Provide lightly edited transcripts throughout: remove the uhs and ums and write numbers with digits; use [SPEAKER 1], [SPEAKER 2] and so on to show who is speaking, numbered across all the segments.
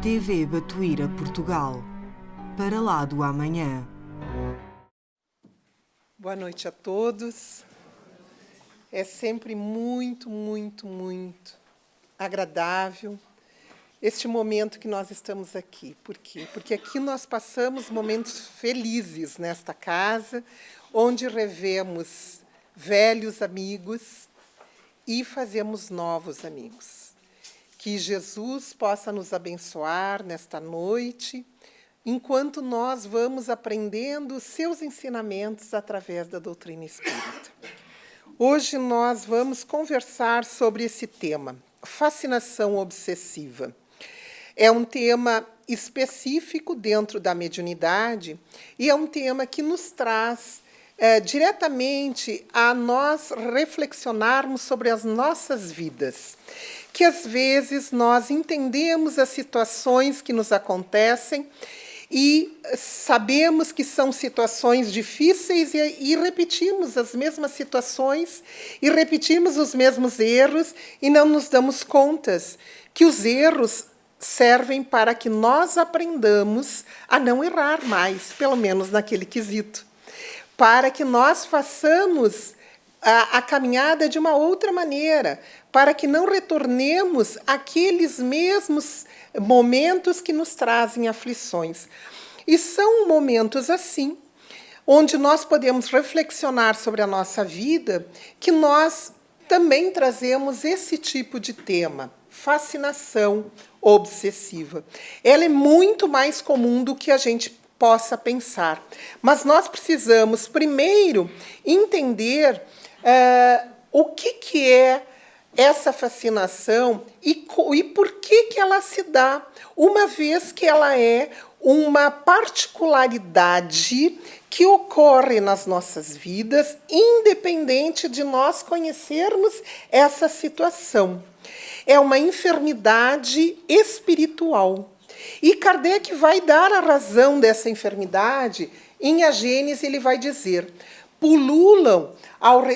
[SPEAKER 1] TV Batuíra Portugal. Para lá do amanhã.
[SPEAKER 2] Boa noite a todos. É sempre muito agradável este momento que nós estamos aqui. Por quê? Porque aqui nós passamos momentos felizes nesta casa, onde revemos velhos amigos e fazemos novos amigos. Que Jesus possa nos abençoar nesta noite, enquanto nós vamos aprendendo os seus ensinamentos através da doutrina espírita. Hoje nós vamos conversar sobre esse tema, fascinação obsessiva. É um tema específico dentro da mediunidade e é um tema que nos traz diretamente a nós reflexionarmos sobre as nossas vidas, que às vezes nós entendemos as situações que nos acontecem e sabemos que são situações difíceis e repetimos as mesmas situações e repetimos os mesmos erros e não nos damos contas que os erros servem para que nós aprendamos a não errar mais, pelo menos naquele quesito, para que nós façamos a caminhada de uma outra maneira, para que não retornemos àqueles mesmos momentos que nos trazem aflições. E são momentos assim, onde nós podemos reflexionar sobre a nossa vida, que nós também trazemos esse tipo de tema, fascinação obsessiva. Ela é muito mais comum do que a gente possa pensar. Mas nós precisamos, primeiro, entender o que é essa fascinação e por que ela se dá, uma vez que ela é uma particularidade que ocorre nas nossas vidas, independente de nós conhecermos essa situação. É uma enfermidade espiritual. E Kardec vai dar a razão dessa enfermidade. Em A Gênese, ele vai dizer: pululam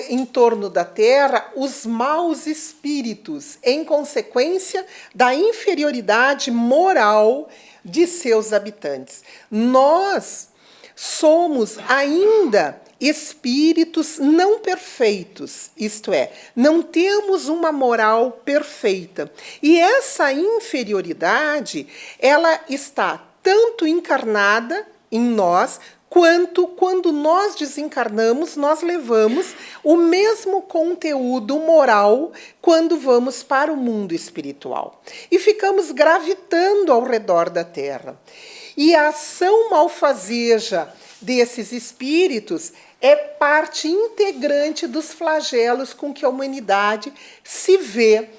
[SPEAKER 2] em torno da Terra os maus espíritos, em consequência da inferioridade moral de seus habitantes. Nós somos ainda espíritos não perfeitos, isto é, não temos uma moral perfeita. E essa inferioridade, ela está tanto encarnada em nós, quanto quando nós desencarnamos, nós levamos o mesmo conteúdo moral quando vamos para o mundo espiritual. E ficamos gravitando ao redor da Terra. E a ação malfazeja desses espíritos é parte integrante dos flagelos com que a humanidade se vê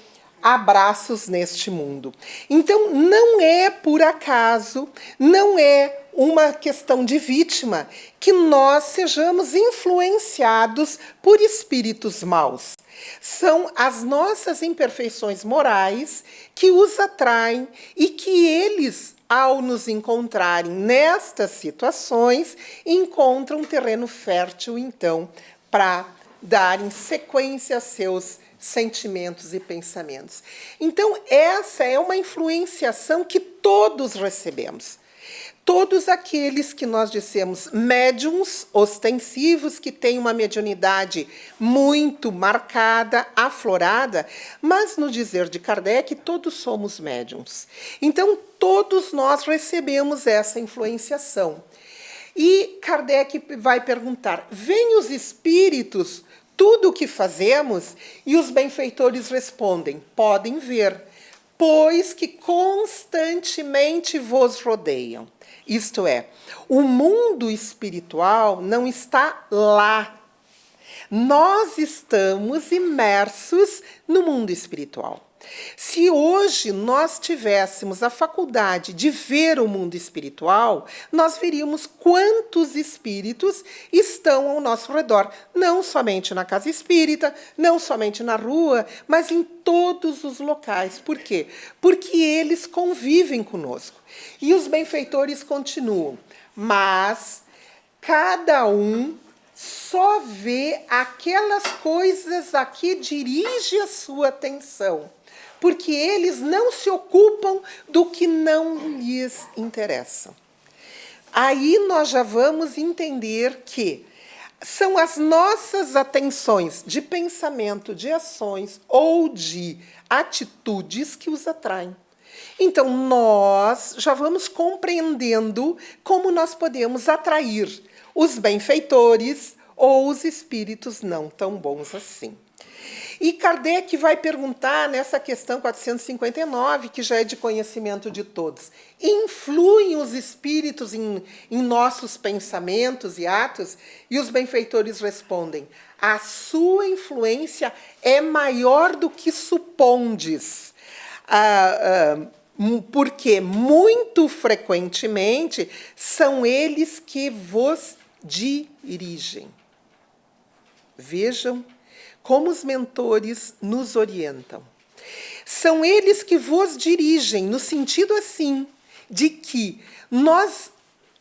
[SPEAKER 2] a braços neste mundo. Então, não é por acaso, não é uma questão de vítima que nós sejamos influenciados por espíritos maus. São as nossas imperfeições morais que os atraem e que eles, ao nos encontrarem nestas situações, encontram um terreno fértil, então, para darem sequência a seus sentimentos e pensamentos. Então, essa é uma influenciação que todos recebemos. Todos aqueles que nós dissemos médiums ostensivos, que têm uma mediunidade muito marcada, aflorada, mas no dizer de Kardec, todos somos médiums. Então, todos nós recebemos essa influenciação. E Kardec vai perguntar: veem os espíritos tudo o que fazemos? E os benfeitores respondem: podem ver, pois que constantemente vos rodeiam. Isto é, o mundo espiritual não está lá. Nós estamos imersos no mundo espiritual. Se hoje nós tivéssemos a faculdade de ver o mundo espiritual, nós veríamos quantos espíritos estão ao nosso redor. Não somente na casa espírita, não somente na rua, mas em todos os locais. Por quê? Porque eles convivem conosco. E os benfeitores continuam: mas cada um só vê aquelas coisas a que dirige a sua atenção. porque eles não se ocupam do que não lhes interessa. Aí nós já vamos entender que são as nossas atenções de pensamento, de ações ou de atitudes que os atraem. Então, nós já vamos compreendendo como nós podemos atrair os benfeitores ou os espíritos não tão bons assim. E Kardec vai perguntar nessa questão 459, que já é de conhecimento de todos: influem os espíritos em nossos pensamentos e atos? E os benfeitores respondem: a sua influência é maior do que supondes. Porque muito frequentemente são eles que vos dirigem. Vejam como os mentores nos orientam. São eles que vos dirigem, no sentido assim, de que nós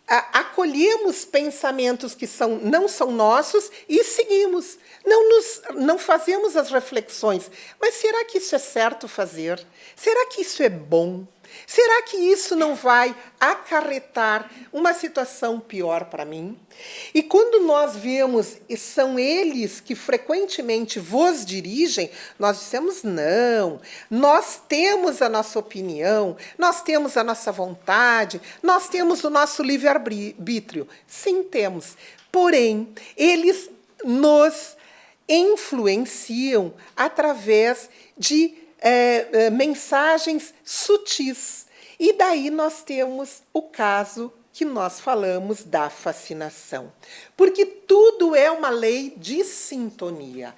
[SPEAKER 2] acolhemos pensamentos que não são nossos e seguimos. Não fazemos as reflexões. Mas será que isso é certo fazer? Será que isso é bom? Será que isso não vai acarretar uma situação pior para mim? E quando nós vemos, e são eles que frequentemente vos dirigem, nós dissemos não. Nós temos a nossa opinião, nós temos a nossa vontade, nós temos o nosso livre-arbítrio. Sim, temos. Porém, eles nos influenciam através de mensagens sutis. E daí nós temos o caso que nós falamos da fascinação. Porque tudo é uma lei de sintonia.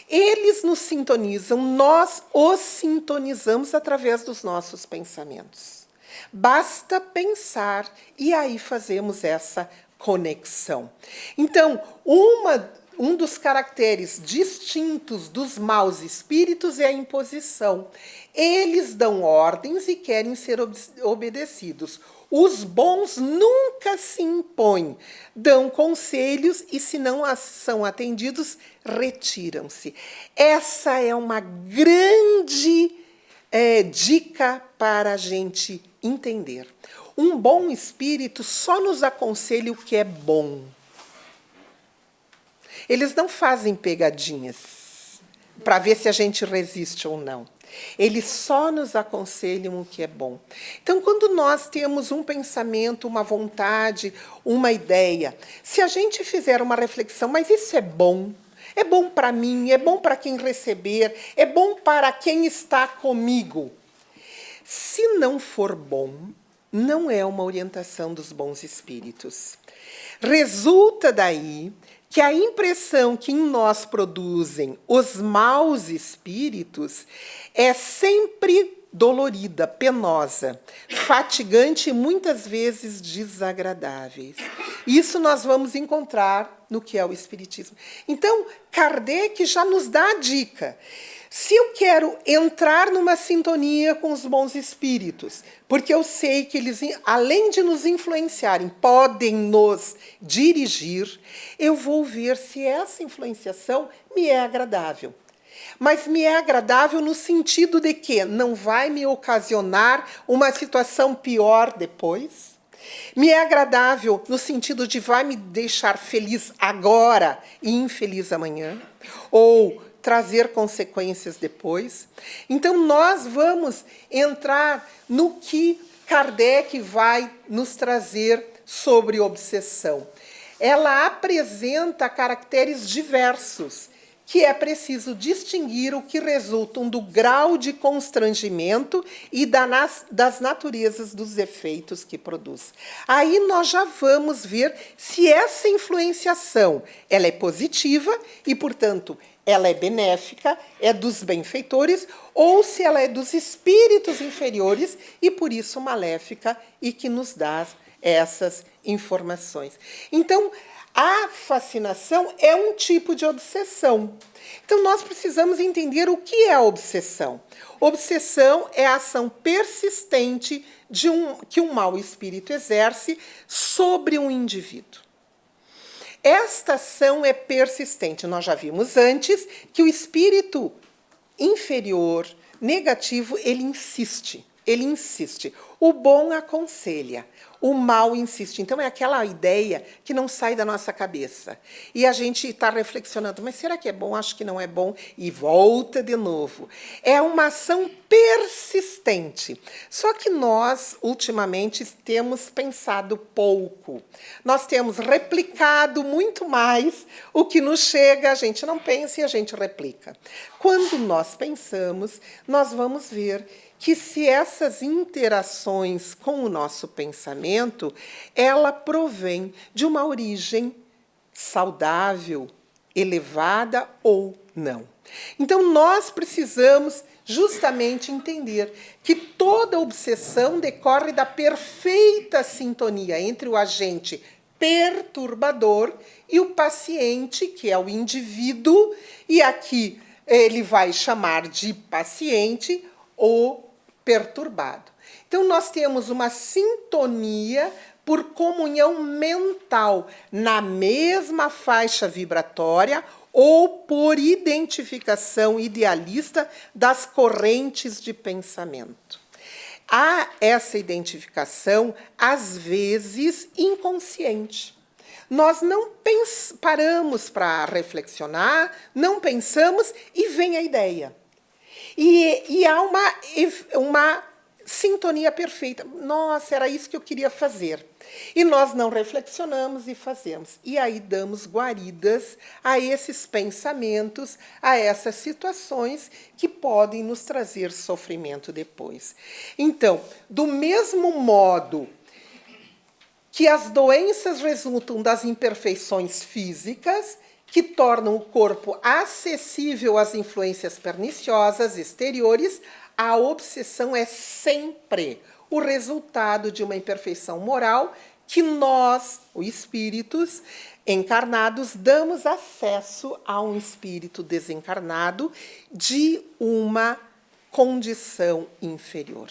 [SPEAKER 2] Eles nos sintonizam, nós os sintonizamos através dos nossos pensamentos. Basta pensar e aí fazemos essa conexão. Então, um dos caracteres distintos dos maus espíritos é a imposição. Eles dão ordens e querem ser obedecidos. Os bons nunca se impõem, dão conselhos e, se não são atendidos, retiram-se. Essa é uma grande dica para a gente entender. Um bom espírito só nos aconselha o que é bom. Eles não fazem pegadinhas para ver se a gente resiste ou não. Eles só nos aconselham o que é bom. Então, quando nós temos um pensamento, uma vontade, uma ideia, se a gente fizer uma reflexão, mas isso é bom para mim, é bom para quem receber, é bom para quem está comigo. Se não for bom, não é uma orientação dos bons espíritos. Resulta daí que a impressão que em nós produzem os maus espíritos é sempre dolorida, penosa, fatigante e muitas vezes desagradáveis. Isso nós vamos encontrar no que é o Espiritismo. Então, Kardec já nos dá a dica. Se eu quero entrar numa sintonia com os bons espíritos, porque eu sei que eles, além de nos influenciarem, podem nos dirigir, eu vou ver se essa influenciação me é agradável. Mas me é agradável no sentido de que não vai me ocasionar uma situação pior depois. Me é agradável no sentido de vai me deixar feliz agora e infeliz amanhã. Ou trazer consequências depois. Então, nós vamos entrar no que Kardec vai nos trazer sobre obsessão. Ela apresenta caracteres diversos, que é preciso distinguir o que resultam do grau de constrangimento e das naturezas dos efeitos que produz. Aí nós já vamos ver se essa influenciação ela é positiva e, portanto, ela é benéfica, é dos benfeitores, ou se ela é dos espíritos inferiores e, por isso, maléfica e que nos dá essas informações. Então, a fascinação é um tipo de obsessão. Então, nós precisamos entender o que é a obsessão. Obsessão é a ação persistente que um mau espírito exerce sobre um indivíduo. Esta ação é persistente. Nós já vimos antes que o espírito inferior negativo, ele insiste. Ele insiste. O bom aconselha, o mal insiste. Então, é aquela ideia que não sai da nossa cabeça. E a gente está reflexionando, mas será que é bom? Acho que não é bom. E volta de novo. É uma ação persistente. Só que nós, ultimamente, temos pensado pouco. Nós temos replicado muito mais o que nos chega, a gente não pensa e a gente replica. Quando nós pensamos, nós vamos ver que se essas interações com o nosso pensamento, ela provém de uma origem saudável, elevada ou não. Então, nós precisamos justamente entender que toda obsessão decorre da perfeita sintonia entre o agente perturbador e o paciente, que é o indivíduo, e aqui ele vai chamar de paciente o perturbado. Então, nós temos uma sintonia por comunhão mental na mesma faixa vibratória ou por identificação idealista das correntes de pensamento. Há essa identificação, às vezes, inconsciente. Nós não paramos para reflexionar, não pensamos e vem a ideia. E há uma sintonia perfeita. Nossa, era isso que eu queria fazer. E nós não reflexionamos e fazemos. E aí damos guaridas a esses pensamentos, a essas situações que podem nos trazer sofrimento depois. Então, do mesmo modo que as doenças resultam das imperfeições físicas, que tornam o corpo acessível às influências perniciosas exteriores, a obsessão é sempre o resultado de uma imperfeição moral que nós, os espíritos encarnados, damos acesso a um espírito desencarnado de uma condição inferior.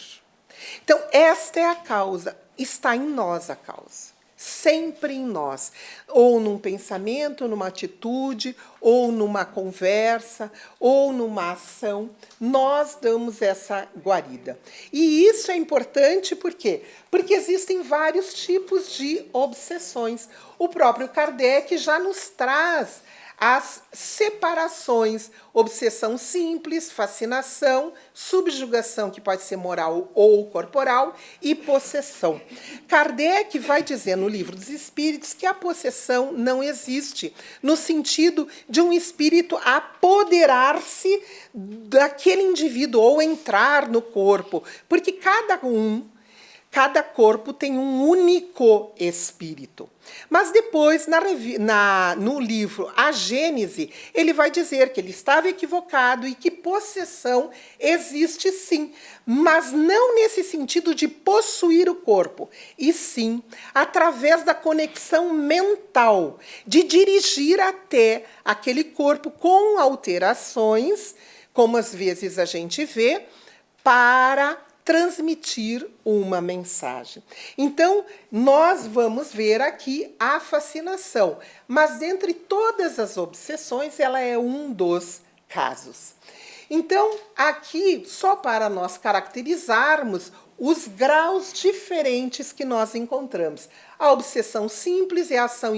[SPEAKER 2] Então, esta é a causa, está em nós a causa. Sempre em nós, ou num pensamento, numa atitude, ou numa conversa, ou numa ação, nós damos essa guarida. E isso é importante por quê? Porque existem vários tipos de obsessões. O próprio Kardec já nos traz as separações: obsessão simples, fascinação, subjugação, que pode ser moral ou corporal, e possessão. Kardec vai dizer no Livro dos Espíritos que a possessão não existe, no sentido de um espírito apoderar-se daquele indivíduo ou entrar no corpo, porque cada corpo tem um único espírito. Mas depois, no livro A Gênese, ele vai dizer que ele estava equivocado e que possessão existe sim, mas não nesse sentido de possuir o corpo, e sim através da conexão mental, de dirigir até aquele corpo com alterações, como às vezes a gente vê, para transmitir uma mensagem. Então, nós vamos ver aqui a fascinação, mas dentre todas as obsessões, ela é um dos casos. Então, aqui, só para nós caracterizarmos os graus diferentes que nós encontramos. A obsessão simples é a ação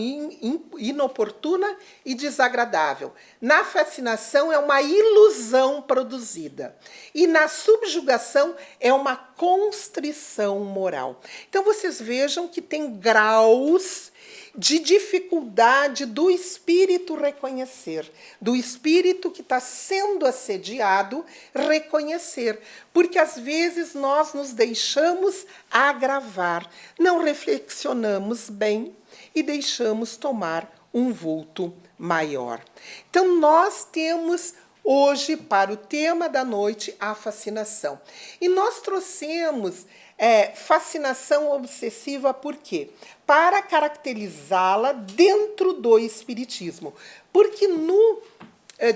[SPEAKER 2] inoportuna e desagradável. Na fascinação é uma ilusão produzida. E na subjugação é uma constrição moral. Então, vocês vejam que tem graus de dificuldade do espírito reconhecer, do espírito que está sendo assediado reconhecer, porque às vezes nós nos deixamos agravar, não reflexionamos bem e deixamos tomar um vulto maior. Então, nós temos hoje, para o tema da noite, a fascinação. E nós trouxemos fascinação obsessiva por quê? Para caracterizá-la dentro do espiritismo. Porque no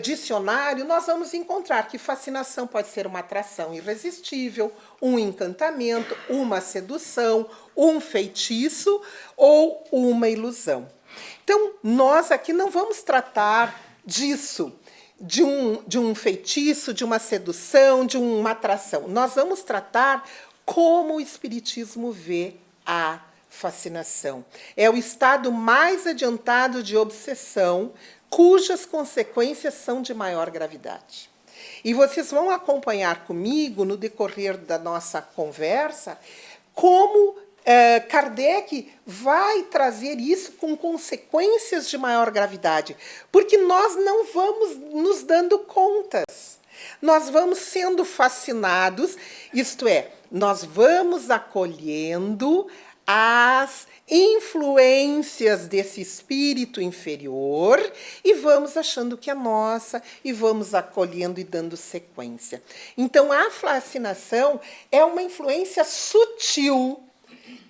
[SPEAKER 2] dicionário nós vamos encontrar que fascinação pode ser uma atração irresistível, um encantamento, uma sedução, um feitiço ou uma ilusão. Então, nós aqui não vamos tratar disso, de um feitiço, de uma sedução, de uma atração. Nós vamos tratar como o Espiritismo vê a fascinação. É o estado mais adiantado de obsessão, cujas consequências são de maior gravidade. E vocês vão acompanhar comigo, no decorrer da nossa conversa, como Kardec vai trazer isso com consequências de maior gravidade, porque nós não vamos nos dando contas. Nós vamos sendo fascinados, isto é, nós vamos acolhendo as influências desse espírito inferior e vamos achando que é nossa e vamos acolhendo e dando sequência. Então, a fascinação é uma influência sutil,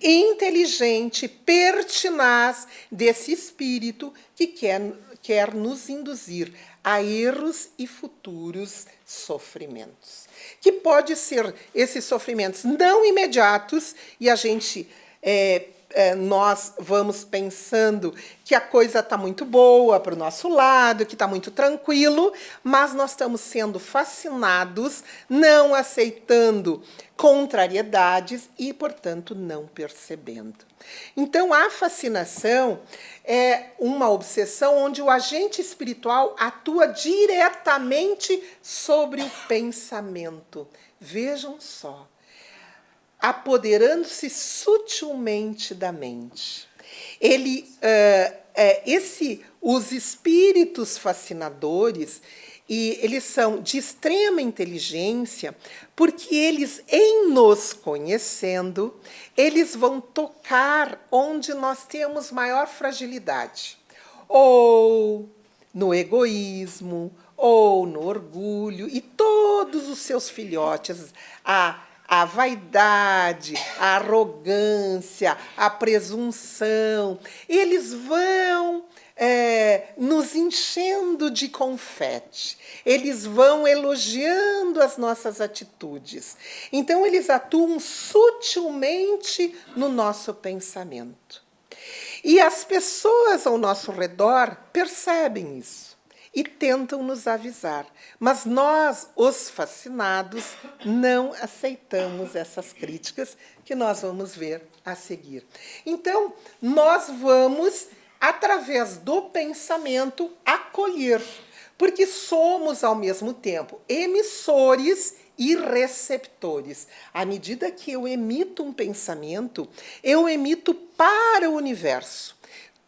[SPEAKER 2] inteligente, pertinaz desse espírito que quer nos induzir a erros e futuros sofrimentos. Que pode ser esses sofrimentos não imediatos e a gente nós vamos pensando que a coisa está muito boa para o nosso lado, que está muito tranquilo, mas nós estamos sendo fascinados, não aceitando contrariedades e, portanto, não percebendo. Então, a fascinação é uma obsessão onde o agente espiritual atua diretamente sobre o pensamento. Vejam só. Apoderando-se sutilmente da mente. Os espíritos fascinadores, eles são de extrema inteligência, porque eles, em nos conhecendo, eles vão tocar onde nós temos maior fragilidade. Ou no egoísmo, ou no orgulho, e todos os seus filhotes, a vaidade, a arrogância, a presunção, eles vão nos enchendo de confete, eles vão elogiando as nossas atitudes. Então, eles atuam sutilmente no nosso pensamento. E as pessoas ao nosso redor percebem isso e tentam nos avisar. Mas nós, os fascinados, não aceitamos essas críticas que nós vamos ver a seguir. Então, nós vamos, através do pensamento, acolher, porque somos, ao mesmo tempo, emissores e receptores. À medida que eu emito um pensamento, eu emito para o universo.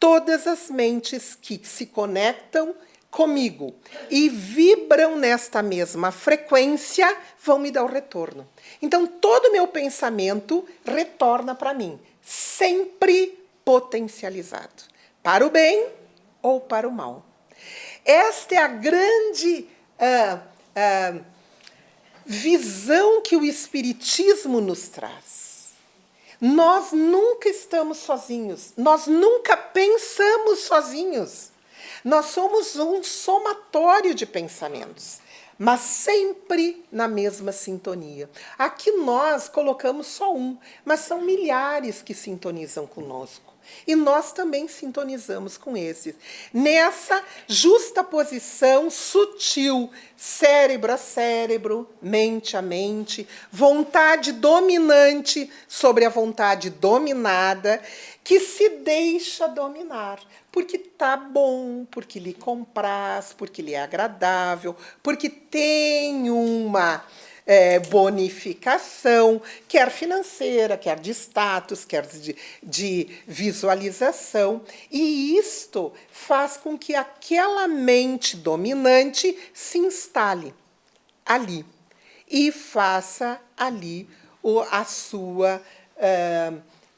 [SPEAKER 2] Todas as mentes que se conectam comigo e vibram nesta mesma frequência vão me dar o retorno. Então, todo o meu pensamento retorna para mim, sempre potencializado, para o bem ou para o mal. Esta é a grande visão que o Espiritismo nos traz. Nós nunca estamos sozinhos, nós nunca pensamos sozinhos. Nós somos um somatório de pensamentos, mas sempre na mesma sintonia. Aqui nós colocamos só um, mas são milhares que sintonizam conosco. E nós também sintonizamos com esses. Nessa justaposição sutil, cérebro a cérebro, mente a mente, vontade dominante sobre a vontade dominada, que se deixa dominar, porque tá bom, porque lhe compraz, porque lhe é agradável, porque tem uma bonificação, quer financeira, quer de status, quer de visualização. E isto faz com que aquela mente dominante se instale ali e faça ali a sua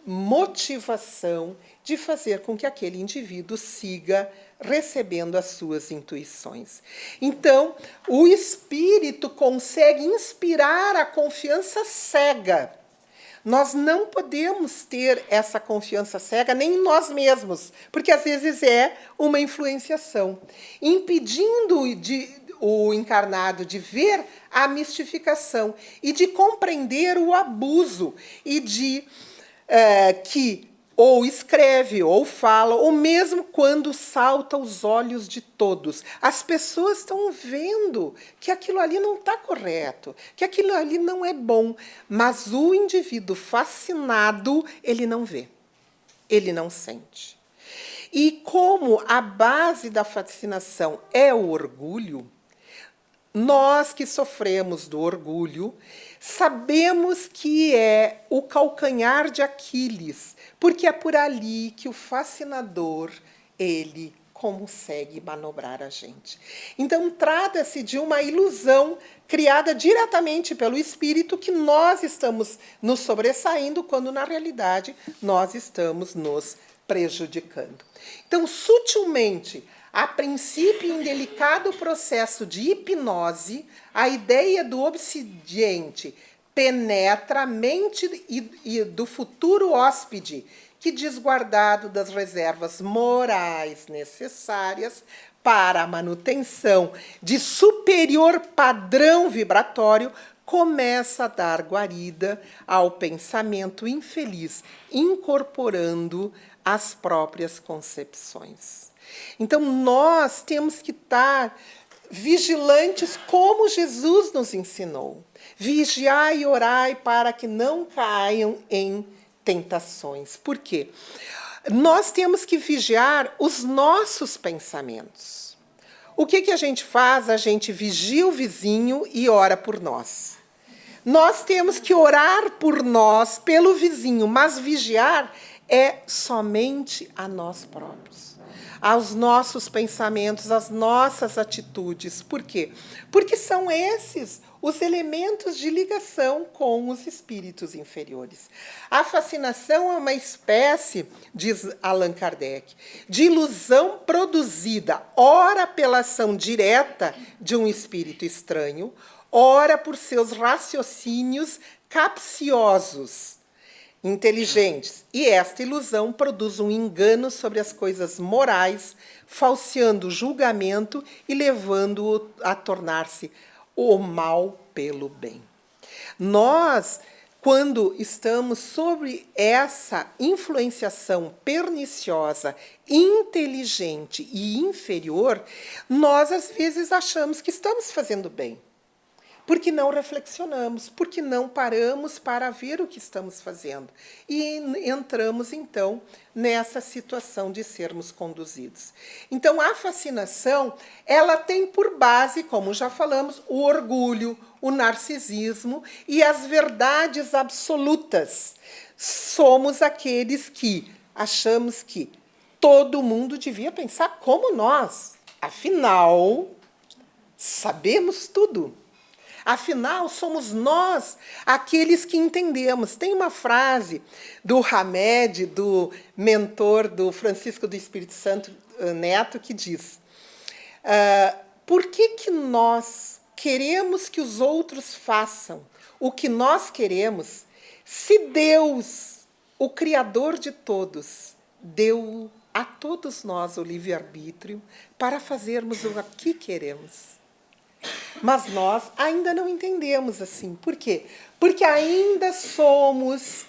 [SPEAKER 2] motivação de fazer com que aquele indivíduo siga recebendo as suas intuições. Então, o espírito consegue inspirar a confiança cega. Nós não podemos ter essa confiança cega nem em nós mesmos, porque às vezes é uma influenciação, impedindo o encarnado de ver a mistificação e de compreender o abuso e de que ou escreve, ou fala, ou mesmo quando salta aos olhos de todos. As pessoas estão vendo que aquilo ali não está correto, que aquilo ali não é bom, mas o indivíduo fascinado, ele não vê, ele não sente. E como a base da fascinação é o orgulho, nós que sofremos do orgulho, sabemos que é o calcanhar de Aquiles, porque é por ali que o fascinador, ele consegue manobrar a gente. Então, trata-se de uma ilusão criada diretamente pelo espírito que nós estamos nos sobressaindo, quando, na realidade, nós estamos nos prejudicando. Então, sutilmente, a princípio, em delicado processo de hipnose, a ideia do obsidiante penetra a mente do futuro hóspede, que, desguardado das reservas morais necessárias para a manutenção de superior padrão vibratório, começa a dar guarida ao pensamento infeliz, incorporando as próprias concepções. Então, nós temos que estar vigilantes como Jesus nos ensinou. Vigiai e orai para que não caiam em tentações. Por quê? Nós temos que vigiar os nossos pensamentos. O que a gente faz? A gente vigia o vizinho e ora por nós. Nós temos que orar por nós, pelo vizinho, mas vigiar é somente a nós próprios, aos nossos pensamentos, às nossas atitudes. Por quê? Porque são esses os elementos de ligação com os espíritos inferiores. A fascinação é uma espécie, diz Allan Kardec, de ilusão produzida, ora pela ação direta de um espírito estranho, ora por seus raciocínios capciosos, inteligentes. E esta ilusão produz um engano sobre as coisas morais, falseando o julgamento e levando-o a tornar-se o mal pelo bem. Nós, quando estamos sobre essa influenciação perniciosa, inteligente e inferior, nós, às vezes, achamos que estamos fazendo bem, porque não reflexionamos, porque não paramos para ver o que estamos fazendo. E entramos, então, nessa situação de sermos conduzidos. Então, a fascinação, ela tem por base, como já falamos, o orgulho, o narcisismo e as verdades absolutas. Somos aqueles que achamos que todo mundo devia pensar como nós. Afinal, sabemos tudo. Afinal, somos nós aqueles que entendemos. Tem uma frase do Hamed, do mentor do Francisco do Espírito Santo Neto, que diz: por que nós queremos que os outros façam o que nós queremos, se Deus, o Criador de todos, deu a todos nós o livre-arbítrio para fazermos o que queremos? Mas nós ainda não entendemos assim. Por quê? Porque ainda somos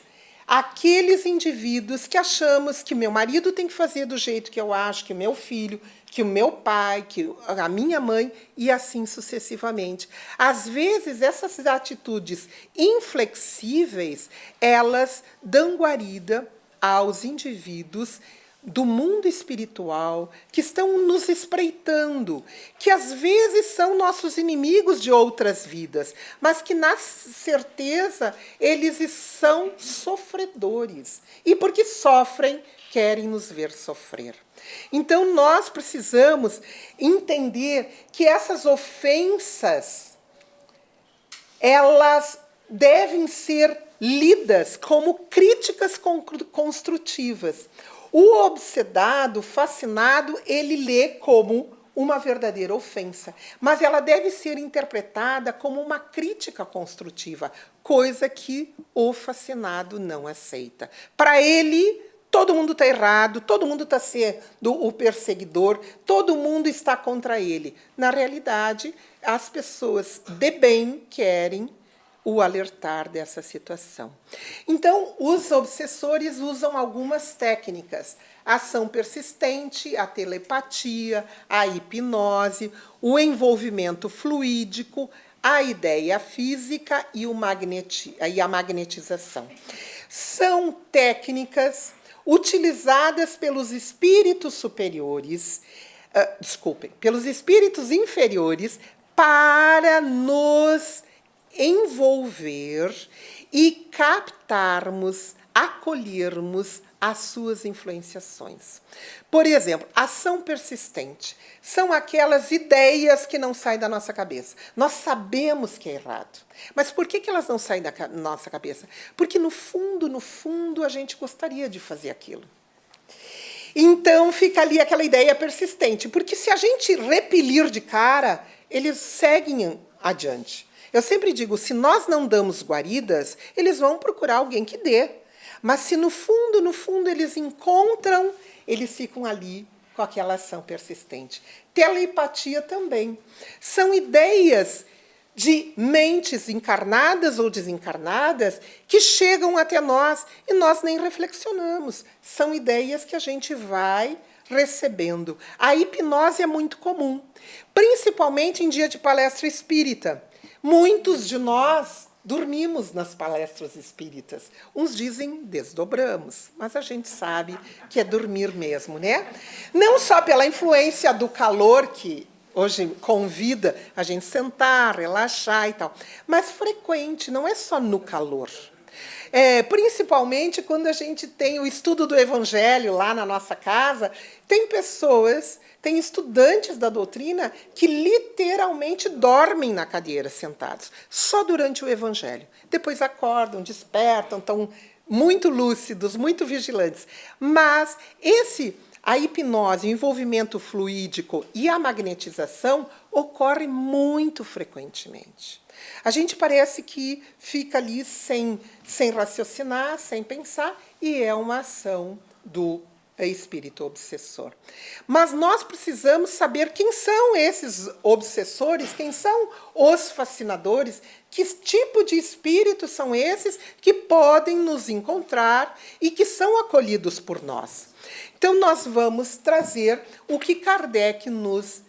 [SPEAKER 2] aqueles indivíduos que achamos que meu marido tem que fazer do jeito que eu acho, que o meu filho, que o meu pai, que a minha mãe, e assim sucessivamente. Às vezes, essas atitudes inflexíveis, elas dão guarida aos indivíduos do mundo espiritual, que estão nos espreitando, que às vezes são nossos inimigos de outras vidas, mas que, na certeza, eles são sofredores. E porque sofrem, querem nos ver sofrer. Então, nós precisamos entender que essas ofensas, elas devem ser lidas como críticas construtivas. O obsedado, fascinado, ele lê como uma verdadeira ofensa, mas ela deve ser interpretada como uma crítica construtiva, coisa que o fascinado não aceita. Para ele, todo mundo está errado, todo mundo está sendo o perseguidor, todo mundo está contra ele. Na realidade, as pessoas de bem querem o alertar dessa situação. Então, os obsessores usam algumas técnicas: a ação persistente, a telepatia, a hipnose, o envolvimento fluídico, a ideia física e a magnetização. São técnicas utilizadas pelos espíritos superiores, pelos espíritos inferiores, para nos envolver e captarmos, acolhermos as suas influenciações. Por exemplo, ação persistente são aquelas ideias que não saem da nossa cabeça. Nós sabemos que é errado, mas por que elas não saem da nossa cabeça? Porque no fundo, a gente gostaria de fazer aquilo. Então, fica ali aquela ideia persistente, porque se a gente repelir de cara, eles seguem adiante. Eu sempre digo, se nós não damos guaridas, eles vão procurar alguém que dê. Mas se no fundo eles encontram, eles ficam ali com aquela ação persistente. Telepatia também. São ideias de mentes encarnadas ou desencarnadas que chegam até nós e nós nem reflexionamos. São ideias que a gente vai recebendo. A hipnose é muito comum, principalmente em dia de palestra espírita. Muitos de nós dormimos nas palestras espíritas. Uns dizem desdobramos, mas a gente sabe que é dormir mesmo, né? Não só pela influência do calor, que hoje convida a gente sentar, relaxar e tal, mas frequente, não é só no calor. Principalmente quando a gente tem o estudo do Evangelho lá na nossa casa, tem pessoas, tem estudantes da doutrina que literalmente dormem na cadeira sentados, só durante o Evangelho. Depois acordam, despertam, estão muito lúcidos, muito vigilantes. Mas a hipnose, o envolvimento fluídico e a magnetização ocorre muito frequentemente. A gente parece que fica ali sem raciocinar, sem pensar, e é uma ação do espírito obsessor. Mas nós precisamos saber quem são esses obsessores, quem são os fascinadores, que tipo de espíritos são esses que podem nos encontrar e que são acolhidos por nós. Então, nós vamos trazer o que Kardec nos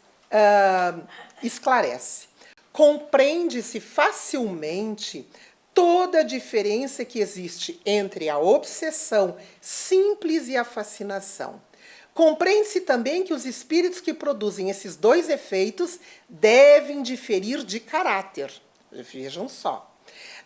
[SPEAKER 2] esclarece. Compreende-se facilmente toda a diferença que existe entre a obsessão simples e a fascinação. Compreende-se também que os espíritos que produzem esses dois efeitos devem diferir de caráter. Vejam só.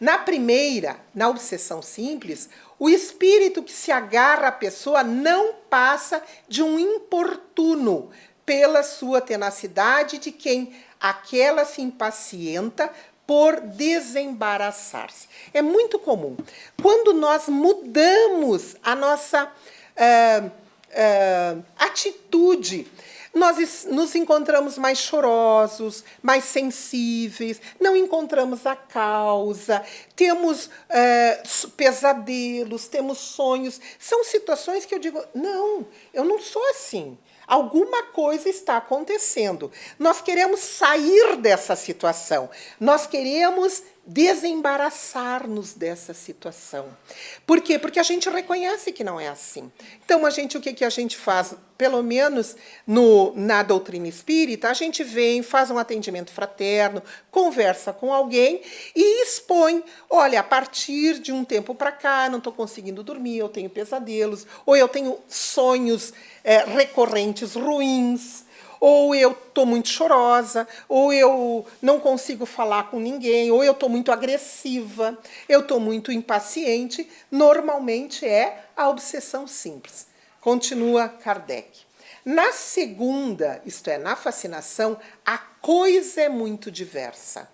[SPEAKER 2] Na primeira, na obsessão simples, o espírito que se agarra à pessoa não passa de um importuno pela sua tenacidade de quem aquela se impacienta por desembaraçar-se. É muito comum. Quando nós mudamos a nossa atitude, nós nos encontramos mais chorosos, mais sensíveis, não encontramos a causa, temos pesadelos, temos sonhos. São situações que eu digo, não, eu não sou assim. Alguma coisa está acontecendo. Nós queremos sair dessa situação. Nós queremos desembaraçar-nos dessa situação. Por quê? Porque a gente reconhece que não é assim. Então, o que a gente faz? Pelo menos na doutrina espírita, a gente vem, faz um atendimento fraterno, conversa com alguém e expõe, olha, a partir de um tempo para cá, não estou conseguindo dormir, eu tenho pesadelos, ou eu tenho sonhos recorrentes ruins, ou eu estou muito chorosa, ou eu não consigo falar com ninguém, ou eu estou muito agressiva, eu estou muito impaciente. Normalmente é a obsessão simples. Continua Kardec. Na segunda, isto é, na fascinação, a coisa é muito diversa.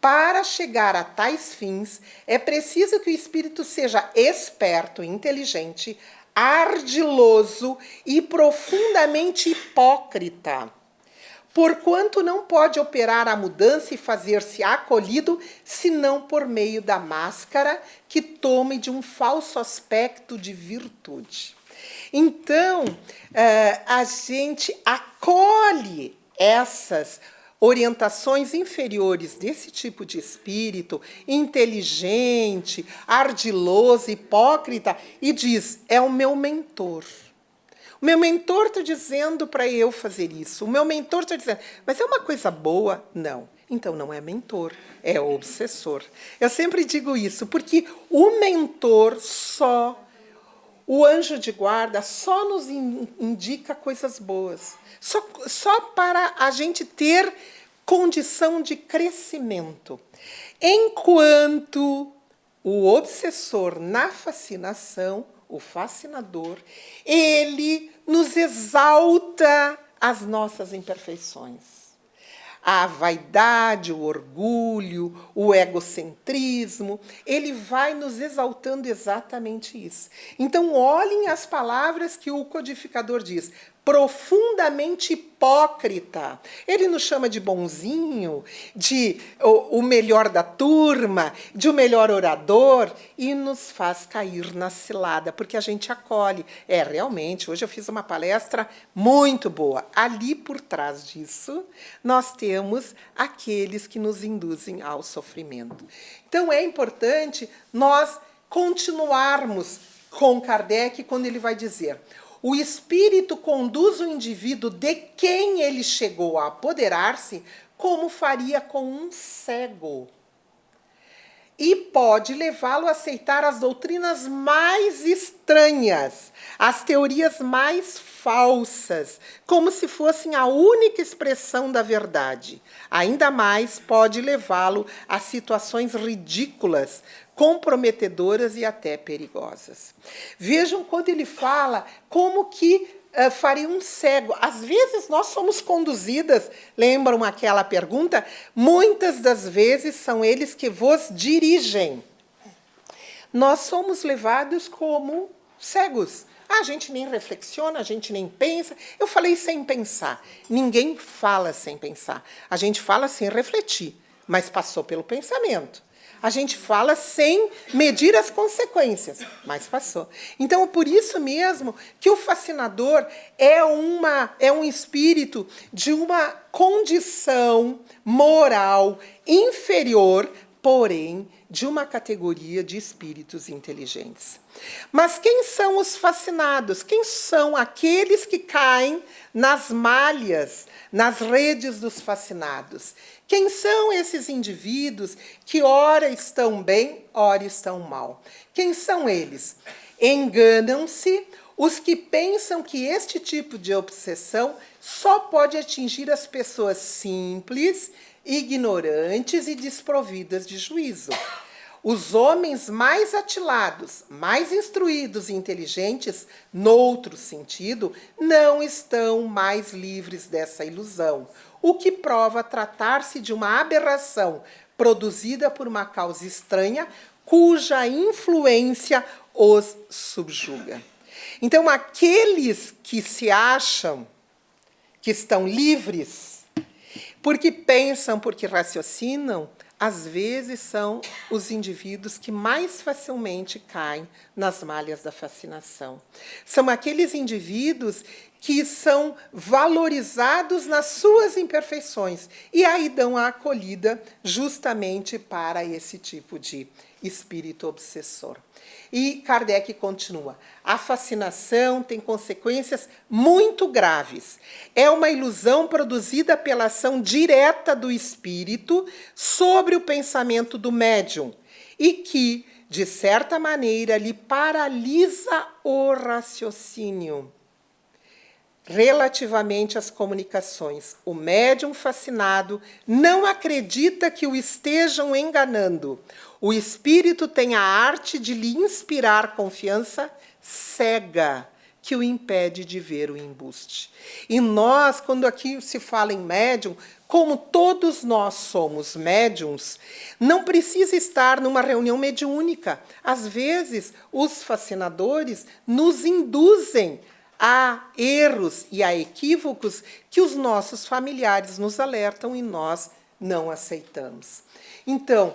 [SPEAKER 2] Para chegar a tais fins, é preciso que o espírito seja esperto, inteligente, ardiloso e profundamente hipócrita, porquanto não pode operar a mudança e fazer-se acolhido senão por meio da máscara que tome de um falso aspecto de virtude. Então, a gente acolhe essas orientações inferiores desse tipo de espírito, inteligente, ardiloso, hipócrita, e diz: é o meu mentor. O meu mentor está dizendo para eu fazer isso. O meu mentor está dizendo, mas é uma coisa boa? Não. Então não é mentor, é obsessor. Eu sempre digo isso, porque o mentor o anjo de guarda só nos indica coisas boas. Só para a gente ter condição de crescimento. Enquanto o obsessor na fascinação, o fascinador, ele nos exalta as nossas imperfeições. A vaidade, o orgulho, o egocentrismo, ele vai nos exaltando exatamente isso. Então, olhem as palavras que o codificador diz. Profundamente hipócrita. Ele nos chama de bonzinho, de o melhor da turma, de o melhor orador, e nos faz cair na cilada, porque a gente acolhe. Realmente, hoje eu fiz uma palestra muito boa. Ali por trás disso, nós temos aqueles que nos induzem ao sofrimento. Então, é importante nós continuarmos com Kardec quando ele vai dizer: o espírito conduz o indivíduo de quem ele chegou a apoderar-se, como faria com um cego. E pode levá-lo a aceitar as doutrinas mais estranhas, as teorias mais falsas, como se fossem a única expressão da verdade. Ainda mais pode levá-lo a situações ridículas, comprometedoras e até perigosas. Vejam quando ele fala como que faria um cego. Às vezes nós somos conduzidas, lembram aquela pergunta? Muitas das vezes são eles que vos dirigem. Nós somos levados como cegos. A gente nem reflexiona, a gente nem pensa. Eu falei sem pensar. Ninguém fala sem pensar. A gente fala sem refletir, mas passou pelo pensamento. A gente fala sem medir as consequências, mas passou. Então, é por isso mesmo que o fascinador é um espírito de uma condição moral inferior, porém, de uma categoria de espíritos inteligentes. Mas quem são os fascinados? Quem são aqueles que caem nas malhas, nas redes dos fascinados? Quem são esses indivíduos que ora estão bem, ora estão mal? Quem são eles? Enganam-se os que pensam que este tipo de obsessão só pode atingir as pessoas simples, ignorantes e desprovidas de juízo. Os homens mais atilados, mais instruídos e inteligentes, noutro sentido, não estão mais livres dessa ilusão, o que prova tratar-se de uma aberração produzida por uma causa estranha, cuja influência os subjuga. Então, aqueles que se acham que estão livres, porque pensam, porque raciocinam, às vezes são os indivíduos que mais facilmente caem nas malhas da fascinação. São aqueles indivíduos que são valorizados nas suas imperfeições e aí dão a acolhida justamente para esse tipo de espírito obsessor. E Kardec continua: a fascinação tem consequências muito graves. É uma ilusão produzida pela ação direta do espírito sobre o pensamento do médium e que, de certa maneira, lhe paralisa o raciocínio. Relativamente às comunicações, o médium fascinado não acredita que o estejam enganando. O espírito tem a arte de lhe inspirar confiança cega, que o impede de ver o embuste. E nós, quando aqui se fala em médium, como todos nós somos médiums, não precisa estar numa reunião mediúnica. Às vezes, os fascinadores nos induzem a erros e a equívocos que os nossos familiares nos alertam e nós não aceitamos. Então,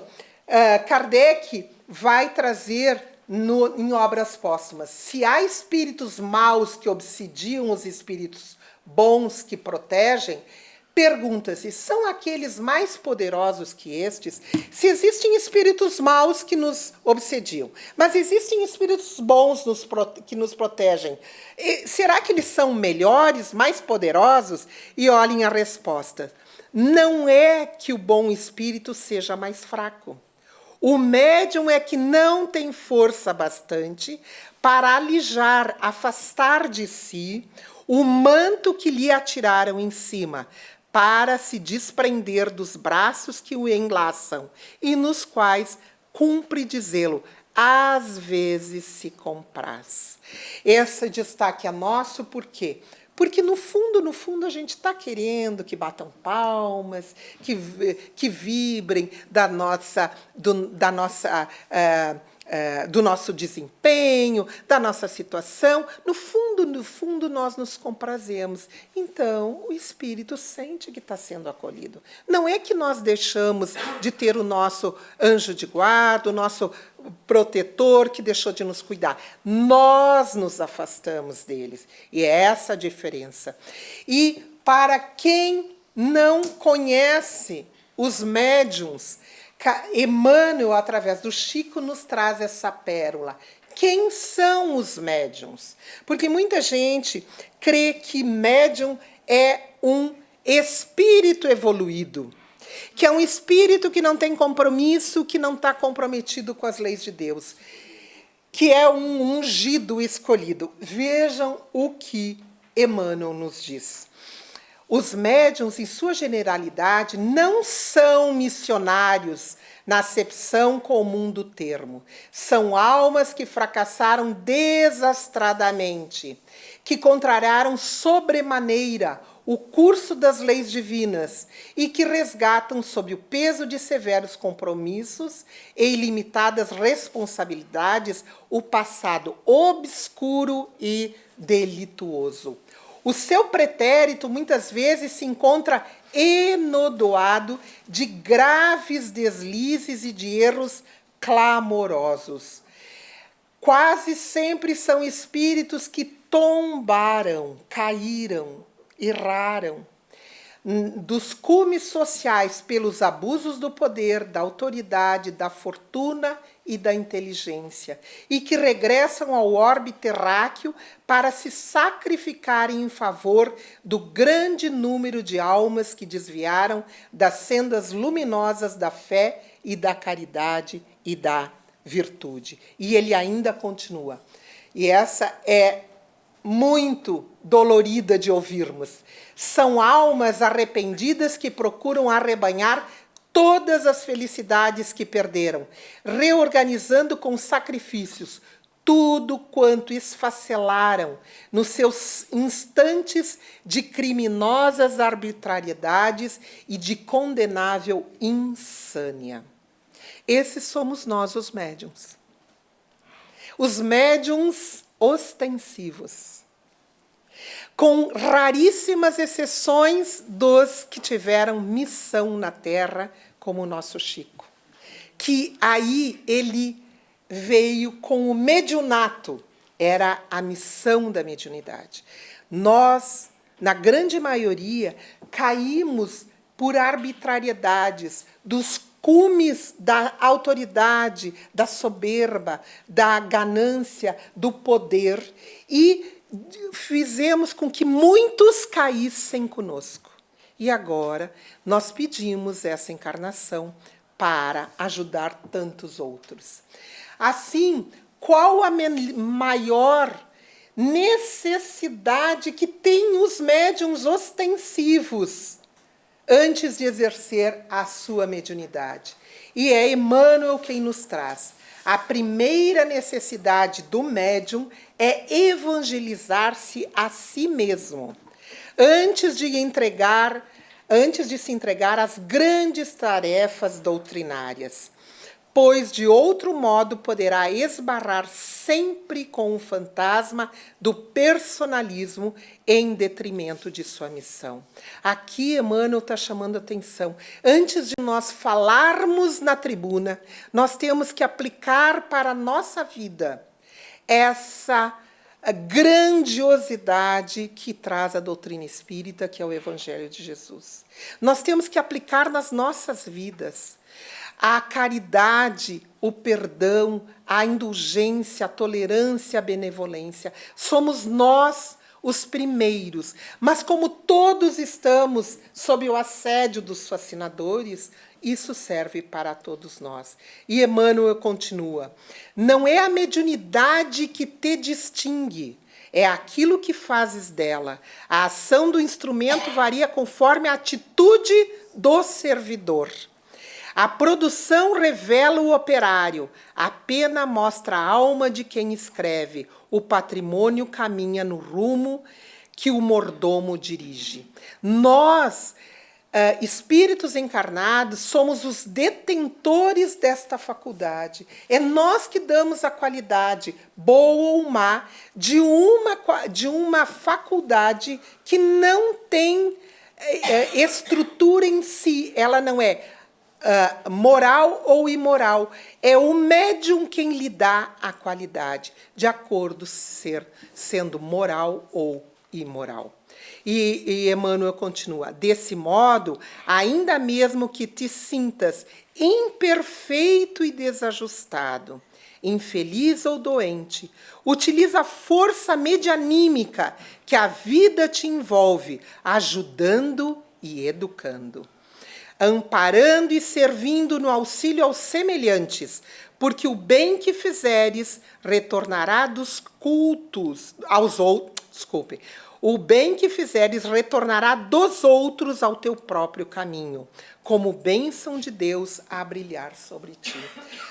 [SPEAKER 2] Kardec vai trazer em obras póstumas: se há espíritos maus que obsidiam os espíritos bons que protegem, Pergunta-se, são aqueles mais poderosos que estes? Se existem espíritos maus que nos obsediam, mas existem espíritos bons que nos protegem, será que eles são melhores, mais poderosos? E olhem a resposta. Não é que o bom espírito seja mais fraco. O médium é que não tem força bastante para alijar, afastar de si o manto que lhe atiraram em cima, para se desprender dos braços que o enlaçam e nos quais cumpre dizê-lo, às vezes se compraz. Esse destaque é nosso, por quê? Porque, no fundo, a gente está querendo que batam palmas, que vibrem do nosso desempenho, da nossa situação. No fundo, nós nos comprazemos. Então, o espírito sente que está sendo acolhido. Não é que nós deixamos de ter o nosso anjo de guarda, o nosso protetor que deixou de nos cuidar. Nós nos afastamos deles. E é essa a diferença. E para quem não conhece os médiuns, Emmanuel, através do Chico, nos traz essa pérola. Quem são os médiuns? Porque muita gente crê que médium é um espírito evoluído, que é um espírito que não tem compromisso, que não está comprometido com as leis de Deus, que é um ungido escolhido. Vejam o que Emmanuel nos diz. Os médiuns, em sua generalidade, não são missionários na acepção comum do termo. São almas que fracassaram desastradamente, que contrariaram sobremaneira o curso das leis divinas e que resgatam, sob o peso de severos compromissos e ilimitadas responsabilidades, o passado obscuro e delituoso. O seu pretérito, muitas vezes, se encontra enodoado de graves deslizes e de erros clamorosos. Quase sempre são espíritos que tombaram, caíram, erraram dos cumes sociais pelos abusos do poder, da autoridade, da fortuna e da inteligência, e que regressam ao orbe terráqueo para se sacrificarem em favor do grande número de almas que desviaram das sendas luminosas da fé e da caridade e da virtude. E ele ainda continua. E essa é muito dolorida de ouvirmos. São almas arrependidas que procuram arrebanhar todas as felicidades que perderam, reorganizando com sacrifícios tudo quanto esfacelaram nos seus instantes de criminosas arbitrariedades e de condenável insânia. Esses somos nós, os médiuns. Os médiuns ostensivos, com raríssimas exceções dos que tiveram missão na Terra, como o nosso Chico, que aí ele veio com o mediunato, era a missão da mediunidade. Nós, na grande maioria, caímos por arbitrariedades dos cumes da autoridade, da soberba, da ganância, do poder, e fizemos com que muitos caíssem conosco. E agora nós pedimos essa encarnação para ajudar tantos outros. Assim, qual a maior necessidade que têm os médiuns ostensivos antes de exercer a sua mediunidade? E é Emmanuel quem nos traz. A primeira necessidade do médium é evangelizar-se a si mesmo, antes de se entregar às grandes tarefas doutrinárias, pois, de outro modo, poderá esbarrar sempre com o fantasma do personalismo em detrimento de sua missão. Aqui, Emmanuel está chamando a atenção. Antes de nós falarmos na tribuna, nós temos que aplicar para a nossa vida essa a grandiosidade que traz a doutrina espírita, que é o Evangelho de Jesus. Nós temos que aplicar nas nossas vidas a caridade, o perdão, a indulgência, a tolerância, a benevolência. Somos nós os primeiros. Mas como todos estamos sob o assédio dos fascinadores, isso serve para todos nós. E Emmanuel continua: não é a mediunidade que te distingue, é aquilo que fazes dela. A ação do instrumento varia conforme a atitude do servidor. A produção revela o operário, a pena mostra a alma de quem escreve, o patrimônio caminha no rumo que o mordomo dirige. Nós, espíritos encarnados, somos os detentores desta faculdade. É nós que damos a qualidade, boa ou má, de uma faculdade que não tem estrutura em si, ela não é moral ou imoral. É o médium quem lhe dá a qualidade, de acordo sendo moral ou imoral. E Emmanuel continua: desse modo, ainda mesmo que te sintas imperfeito e desajustado, infeliz ou doente, utiliza a força medianímica que a vida te envolve, ajudando e educando, amparando e servindo no auxílio aos semelhantes, porque o bem que fizeres retornará dos cultos aos outros. Desculpe. O bem que fizeres retornará dos outros ao teu próprio caminho, como bênção de Deus a brilhar sobre ti.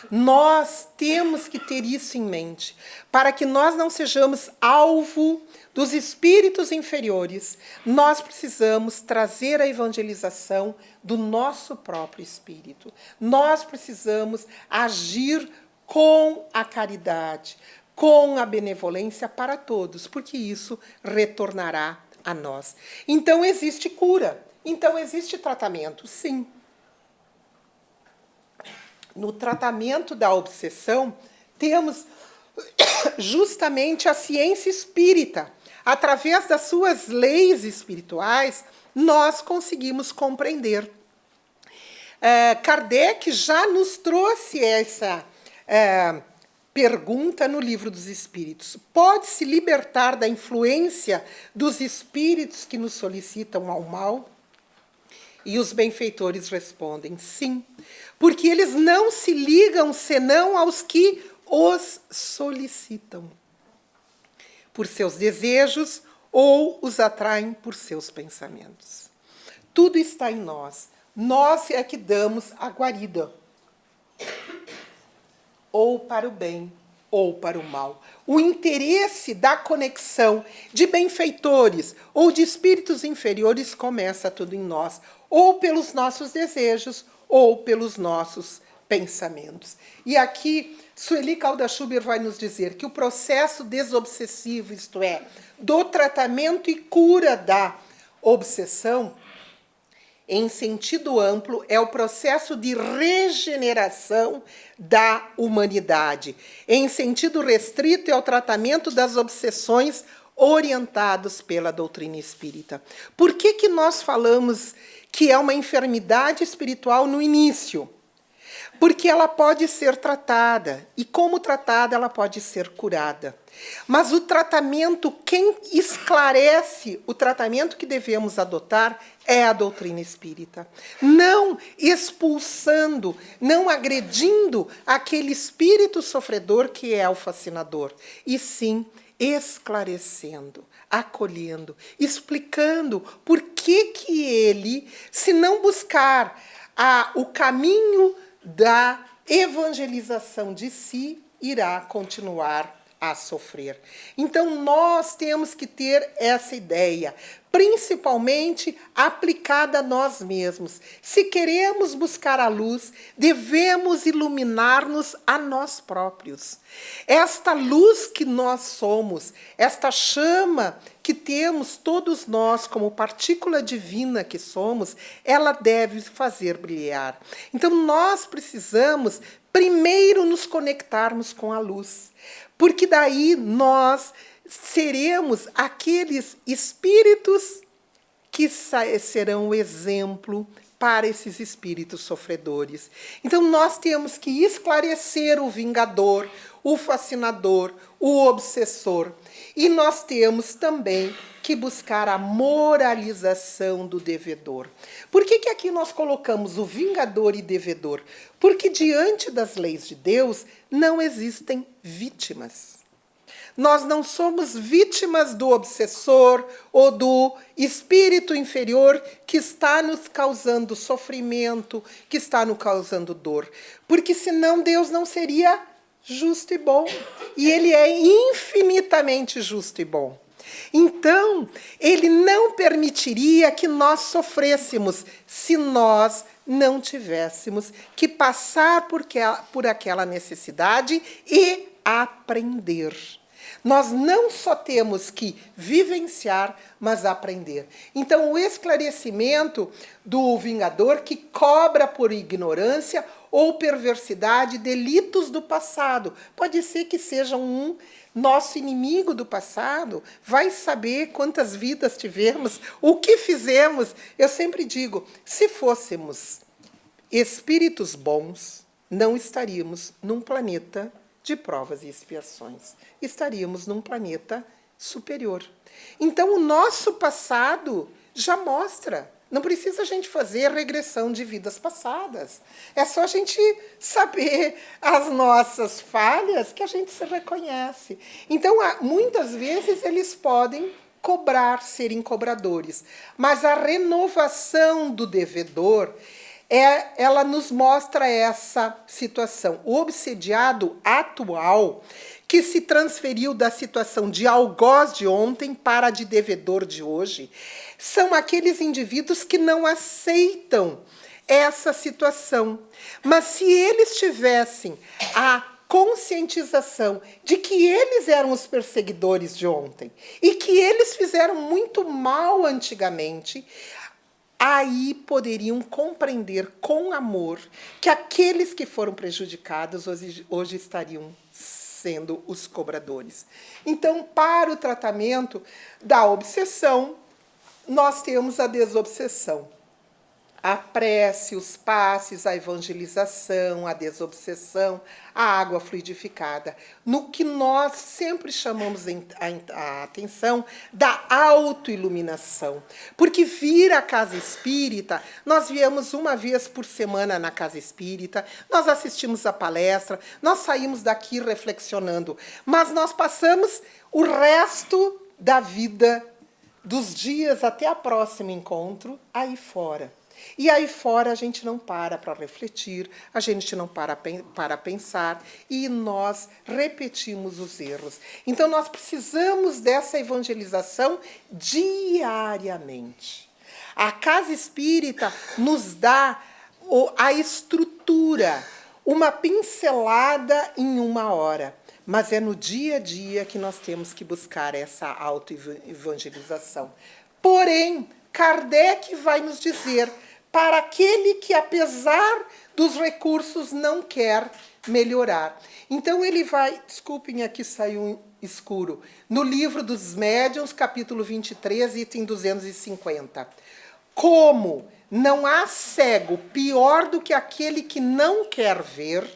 [SPEAKER 2] Nós temos que ter isso em mente, para que nós não sejamos alvo dos espíritos inferiores. Nós precisamos trazer a evangelização do nosso próprio espírito. Nós precisamos agir com a caridade, com a benevolência para todos, porque isso retornará a nós. Então existe cura, então existe tratamento, sim. No tratamento da obsessão, temos justamente a ciência espírita. Através das suas leis espirituais, nós conseguimos compreender. Kardec já nos trouxe essa pergunta no Livro dos Espíritos: pode-se libertar da influência dos espíritos que nos solicitam ao mal? E os benfeitores respondem: sim, porque eles não se ligam senão aos que os solicitam por seus desejos ou os atraem por seus pensamentos. Tudo está em nós. Nós é que damos a guarida, ou para o bem, ou para o mal. O interesse da conexão de benfeitores ou de espíritos inferiores começa tudo em nós, ou pelos nossos desejos, ou pelos nossos pensamentos. E aqui, Sueli Calda-Schubert vai nos dizer que o processo desobsessivo, isto é, do tratamento e cura da obsessão, em sentido amplo, é o processo de regeneração da humanidade. Em sentido restrito, é o tratamento das obsessões orientados pela doutrina espírita. Por que nós falamos que é uma enfermidade espiritual no início? Porque ela pode ser tratada, e como tratada, ela pode ser curada. Mas o tratamento, quem esclarece o tratamento que devemos adotar é a doutrina espírita. Não expulsando, não agredindo aquele espírito sofredor que é o fascinador, e sim esclarecendo, acolhendo, explicando por que ele, se não buscar o caminho da evangelização de si, irá continuar a sofrer. Então, nós temos que ter essa ideia, principalmente aplicada a nós mesmos. Se queremos buscar a luz, devemos iluminar-nos a nós próprios. Esta luz que nós somos, esta chama que temos todos nós como partícula divina que somos, ela deve fazer brilhar. Então, nós precisamos primeiro nos conectarmos com a luz, porque daí nós seremos aqueles espíritos que serão o exemplo para esses espíritos sofredores. Então, nós temos que esclarecer o vingador, o fascinador, o obsessor. E nós temos também que buscar a moralização do devedor. Por que aqui nós colocamos o vingador e devedor? Porque diante das leis de Deus não existem vítimas. Nós não somos vítimas do obsessor ou do espírito inferior que está nos causando sofrimento, que está nos causando dor. Porque senão Deus não seria justo e bom. E Ele é infinitamente justo e bom. Então, Ele não permitiria que nós sofrêssemos se nós não tivéssemos que passar por aquela necessidade e aprender. Nós não só temos que vivenciar, mas aprender. Então, o esclarecimento do vingador que cobra por ignorância ou perversidade delitos do passado. Pode ser que seja um nosso inimigo do passado, vai saber quantas vidas tivemos, o que fizemos. Eu sempre digo, se fôssemos espíritos bons, não estaríamos num planeta de provas e expiações. Estaríamos num planeta superior. Então, o nosso passado já mostra. Não precisa a gente fazer regressão de vidas passadas. É só a gente saber as nossas falhas que a gente se reconhece. Então, muitas vezes, eles podem cobrar, serem cobradores. Mas a renovação do devedor, ela nos mostra essa situação. O obsediado atual, que se transferiu da situação de algoz de ontem para a de devedor de hoje, são aqueles indivíduos que não aceitam essa situação. Mas se eles tivessem a conscientização de que eles eram os perseguidores de ontem e que eles fizeram muito mal antigamente, aí poderiam compreender com amor que aqueles que foram prejudicados hoje estariam sendo os cobradores. Então, para o tratamento da obsessão, nós temos a desobsessão. A prece, os passes, a evangelização, a desobsessão, a água fluidificada. No que nós sempre chamamos a atenção da autoiluminação. Porque vir à casa espírita, nós viemos uma vez por semana na casa espírita, nós assistimos a palestra, nós saímos daqui reflexionando, mas nós passamos o resto da vida, dos dias até o próximo encontro, aí fora. E aí fora a gente não para refletir, a gente não para pensar e nós repetimos os erros. Então, nós precisamos dessa evangelização diariamente. A casa espírita nos dá a estrutura, uma pincelada em 1 hora. Mas é no dia a dia que nós temos que buscar essa autoevangelização. Porém, Kardec vai nos dizer, para aquele que, apesar dos recursos, não quer melhorar. Então, ele vai... Desculpem, aqui saiu escuro. No livro dos Médiuns, capítulo 23, item 250. Como não há cego pior do que aquele que não quer ver,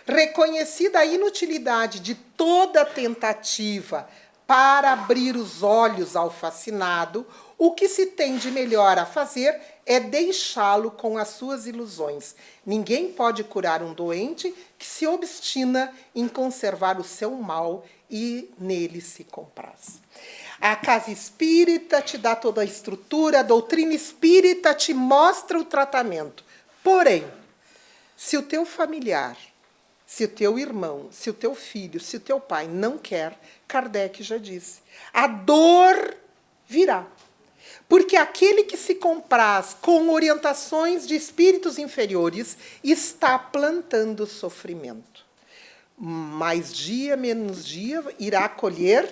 [SPEAKER 2] reconhecida a inutilidade de toda tentativa para abrir os olhos ao fascinado, o que se tem de melhor a fazer é deixá-lo com as suas ilusões. Ninguém pode curar um doente que se obstina em conservar o seu mal e nele se compraz. A casa espírita te dá toda a estrutura, a doutrina espírita te mostra o tratamento. Porém, se o teu familiar, se o teu irmão, se o teu filho, se o teu pai não quer, Kardec já disse, a dor virá. Porque aquele que se compraz com orientações de espíritos inferiores está plantando sofrimento. Mais dia, menos dia, irá colher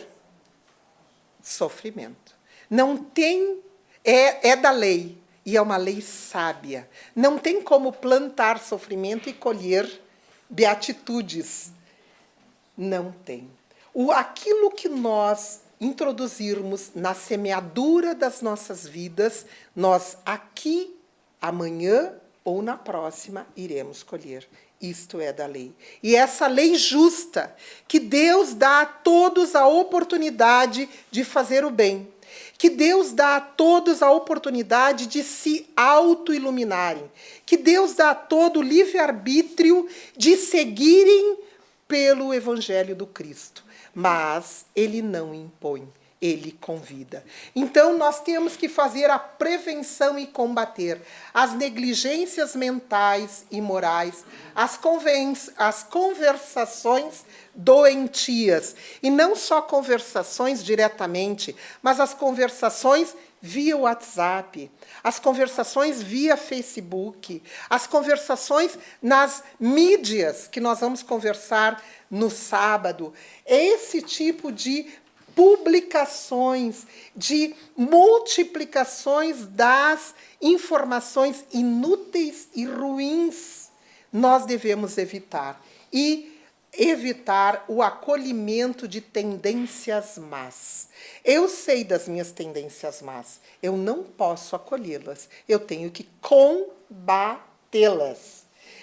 [SPEAKER 2] sofrimento. Não tem... É da lei, e é uma lei sábia. Não tem como plantar sofrimento e colher beatitudes. Não tem. Aquilo que nós introduzirmos na semeadura das nossas vidas, nós aqui, amanhã ou na próxima, iremos colher. Isto é da lei. E essa lei justa, que Deus dá a todos a oportunidade de fazer o bem, que Deus dá a todos a oportunidade de se auto-iluminarem, que Deus dá a todo o livre-arbítrio de seguirem pelo Evangelho do Cristo. Mas Ele não impõe, Ele convida. Então, nós temos que fazer a prevenção e combater as negligências mentais e morais, as conversações doentias. E não só conversações diretamente, mas as conversações via WhatsApp, as conversações via Facebook, as conversações nas mídias, que nós vamos conversar no sábado. Esse tipo de publicações, de multiplicações das informações inúteis e ruins, nós devemos evitar. E evitar o acolhimento de tendências más. Eu sei das minhas tendências más. Eu não posso acolhê-las. Eu tenho que combatê-las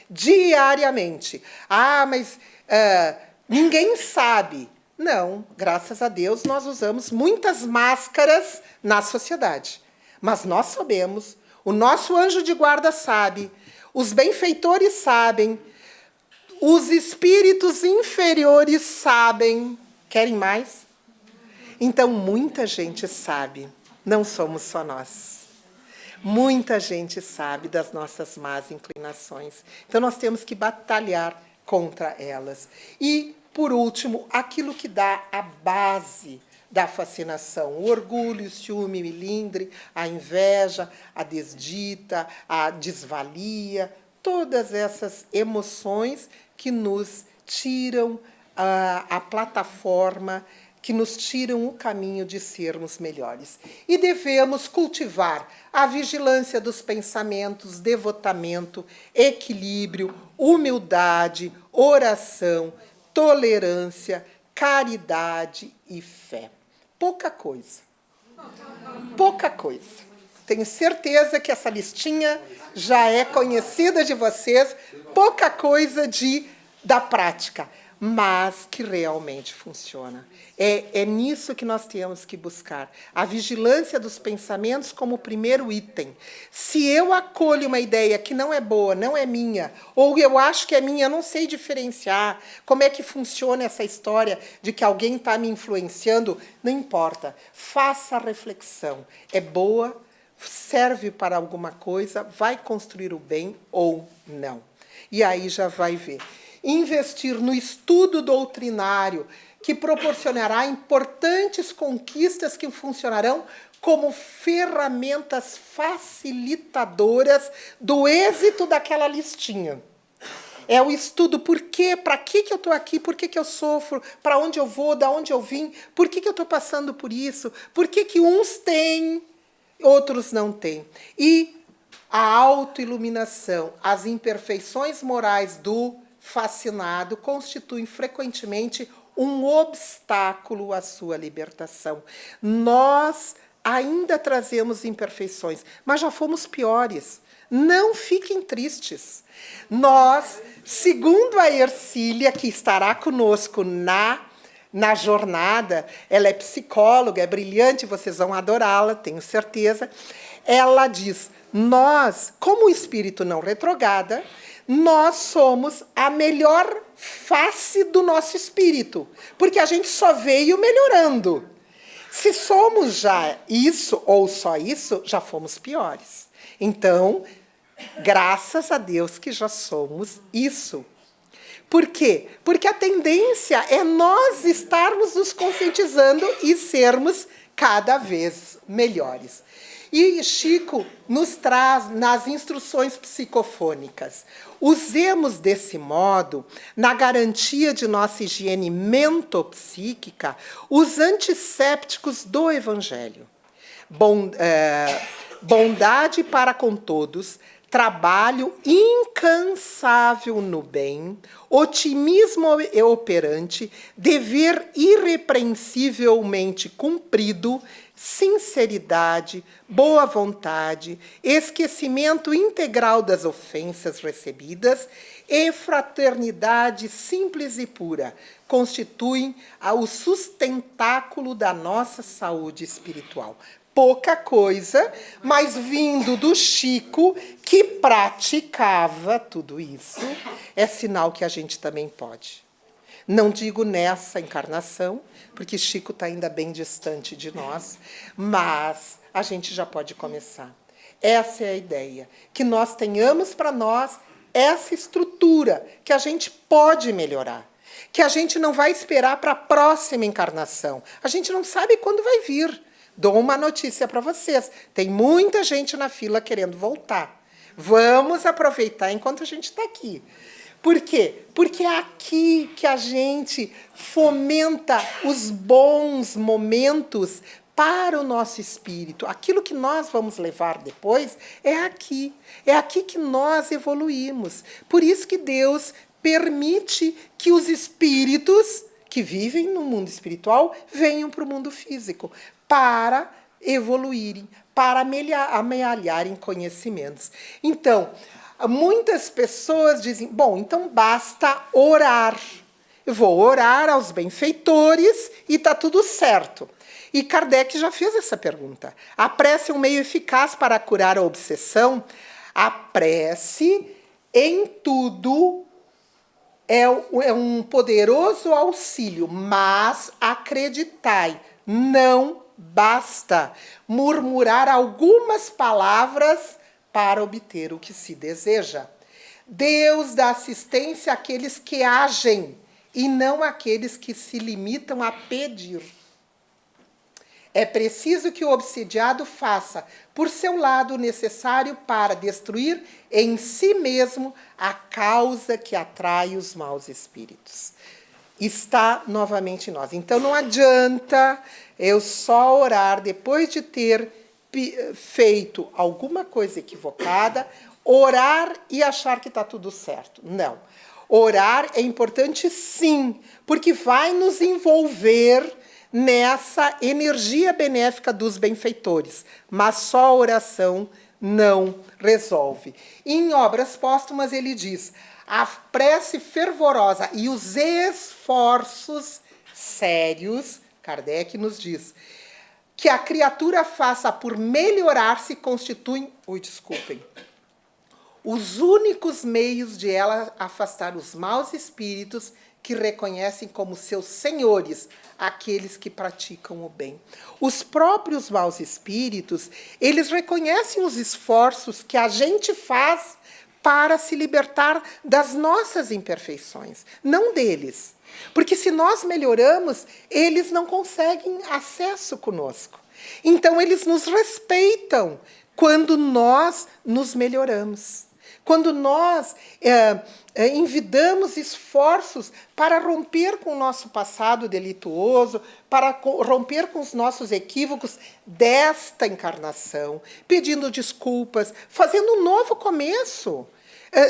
[SPEAKER 2] diariamente. Mas ninguém sabe. Não, graças a Deus, nós usamos muitas máscaras na sociedade. Mas nós sabemos, o nosso anjo de guarda sabe, os benfeitores sabem, os espíritos inferiores sabem. Querem mais? Então, muita gente sabe. Não somos só nós. Muita gente sabe das nossas más inclinações. Então, nós temos que batalhar contra elas. E, por último, aquilo que dá a base da fascinação. O orgulho, o ciúme, o melindre, a inveja, a desdita, a desvalia. Todas essas emoções que nos tiram a plataforma, que nos tiram o caminho de sermos melhores. E devemos cultivar a vigilância dos pensamentos, devotamento, equilíbrio, humildade, oração, tolerância, caridade e fé. Pouca coisa. Pouca coisa. Tenho certeza que essa listinha já é conhecida de vocês, pouca coisa da prática, mas que realmente funciona. É nisso que nós temos que buscar. A vigilância dos pensamentos como primeiro item. Se eu acolho uma ideia que não é boa, não é minha, ou eu acho que é minha, eu não sei diferenciar como é que funciona essa história de que alguém está me influenciando, não importa. Faça a reflexão. É boa? Serve para alguma coisa? Vai construir o bem ou não? E aí já vai ver. Investir no estudo doutrinário, que proporcionará importantes conquistas que funcionarão como ferramentas facilitadoras do êxito daquela listinha. É o estudo por quê, para que eu estou aqui, por que eu sofro, para onde eu vou, de onde eu vim, por que eu estou passando por isso, por que uns têm, outros não têm. E a autoiluminação, as imperfeições morais do fascinado constituem frequentemente um obstáculo à sua libertação. Nós ainda trazemos imperfeições, mas já fomos piores. Não fiquem tristes. Nós, segundo a Ercília, que estará conosco na jornada, ela é psicóloga, é brilhante, vocês vão adorá-la, tenho certeza. Ela diz, nós, como o espírito não retrograda, nós somos a melhor face do nosso espírito, porque a gente só veio melhorando. Se somos já isso, ou só isso, já fomos piores. Então, graças a Deus que já somos isso. Por quê? Porque a tendência é nós estarmos nos conscientizando e sermos cada vez melhores. E Chico nos traz nas instruções psicofônicas. Usemos desse modo, na garantia de nossa higiene mentopsíquica, os antissépticos do Evangelho. Bondade para com todos, trabalho incansável no bem, otimismo operante, dever irrepreensivelmente cumprido, sinceridade, boa vontade, esquecimento integral das ofensas recebidas e fraternidade simples e pura constituem o sustentáculo da nossa saúde espiritual. Pouca coisa, mas vindo do Chico, que praticava tudo isso, é sinal que a gente também pode. Não digo nessa encarnação, porque Chico está ainda bem distante de nós, mas a gente já pode começar. Essa é a ideia, que nós tenhamos para nós essa estrutura que a gente pode melhorar, que a gente não vai esperar para a próxima encarnação. A gente não sabe quando vai vir. Dou uma notícia para vocês. Tem muita gente na fila querendo voltar. Vamos aproveitar enquanto a gente está aqui. Por quê? Porque é aqui que a gente fomenta os bons momentos para o nosso espírito. Aquilo que nós vamos levar depois é aqui. É aqui que nós evoluímos. Por isso que Deus permite que os espíritos que vivem no mundo espiritual venham para o mundo físico, para evoluírem, para amealharem conhecimentos. Então, muitas pessoas dizem, bom, então basta orar. Eu vou orar aos benfeitores e está tudo certo. E Kardec já fez essa pergunta. A prece é um meio eficaz para curar a obsessão? A prece, em tudo, é um poderoso auxílio, mas acreditai, não basta murmurar algumas palavras para obter o que se deseja. Deus dá assistência àqueles que agem e não àqueles que se limitam a pedir. É preciso que o obsidiado faça, por seu lado, o necessário para destruir em si mesmo a causa que atrai os maus espíritos. Está novamente em nós. Então, não adianta eu só orar depois de ter feito alguma coisa equivocada, orar e achar que está tudo certo. Não. Orar é importante, sim, porque vai nos envolver nessa energia benéfica dos benfeitores, mas só a oração não resolve. Em Obras Póstumas ele diz, a prece fervorosa e os esforços sérios, Kardec nos diz, que a criatura faça por melhorar-se constituem, os únicos meios de ela afastar os maus espíritos que reconhecem como seus senhores aqueles que praticam o bem. Os próprios maus espíritos, eles reconhecem os esforços que a gente faz para se libertar das nossas imperfeições, não deles. Porque se nós melhoramos, eles não conseguem acesso conosco. Então, eles nos respeitam quando nós nos melhoramos. Quando nós envidamos esforços para romper com o nosso passado delituoso, para romper com os nossos equívocos desta encarnação, pedindo desculpas, fazendo um novo começo.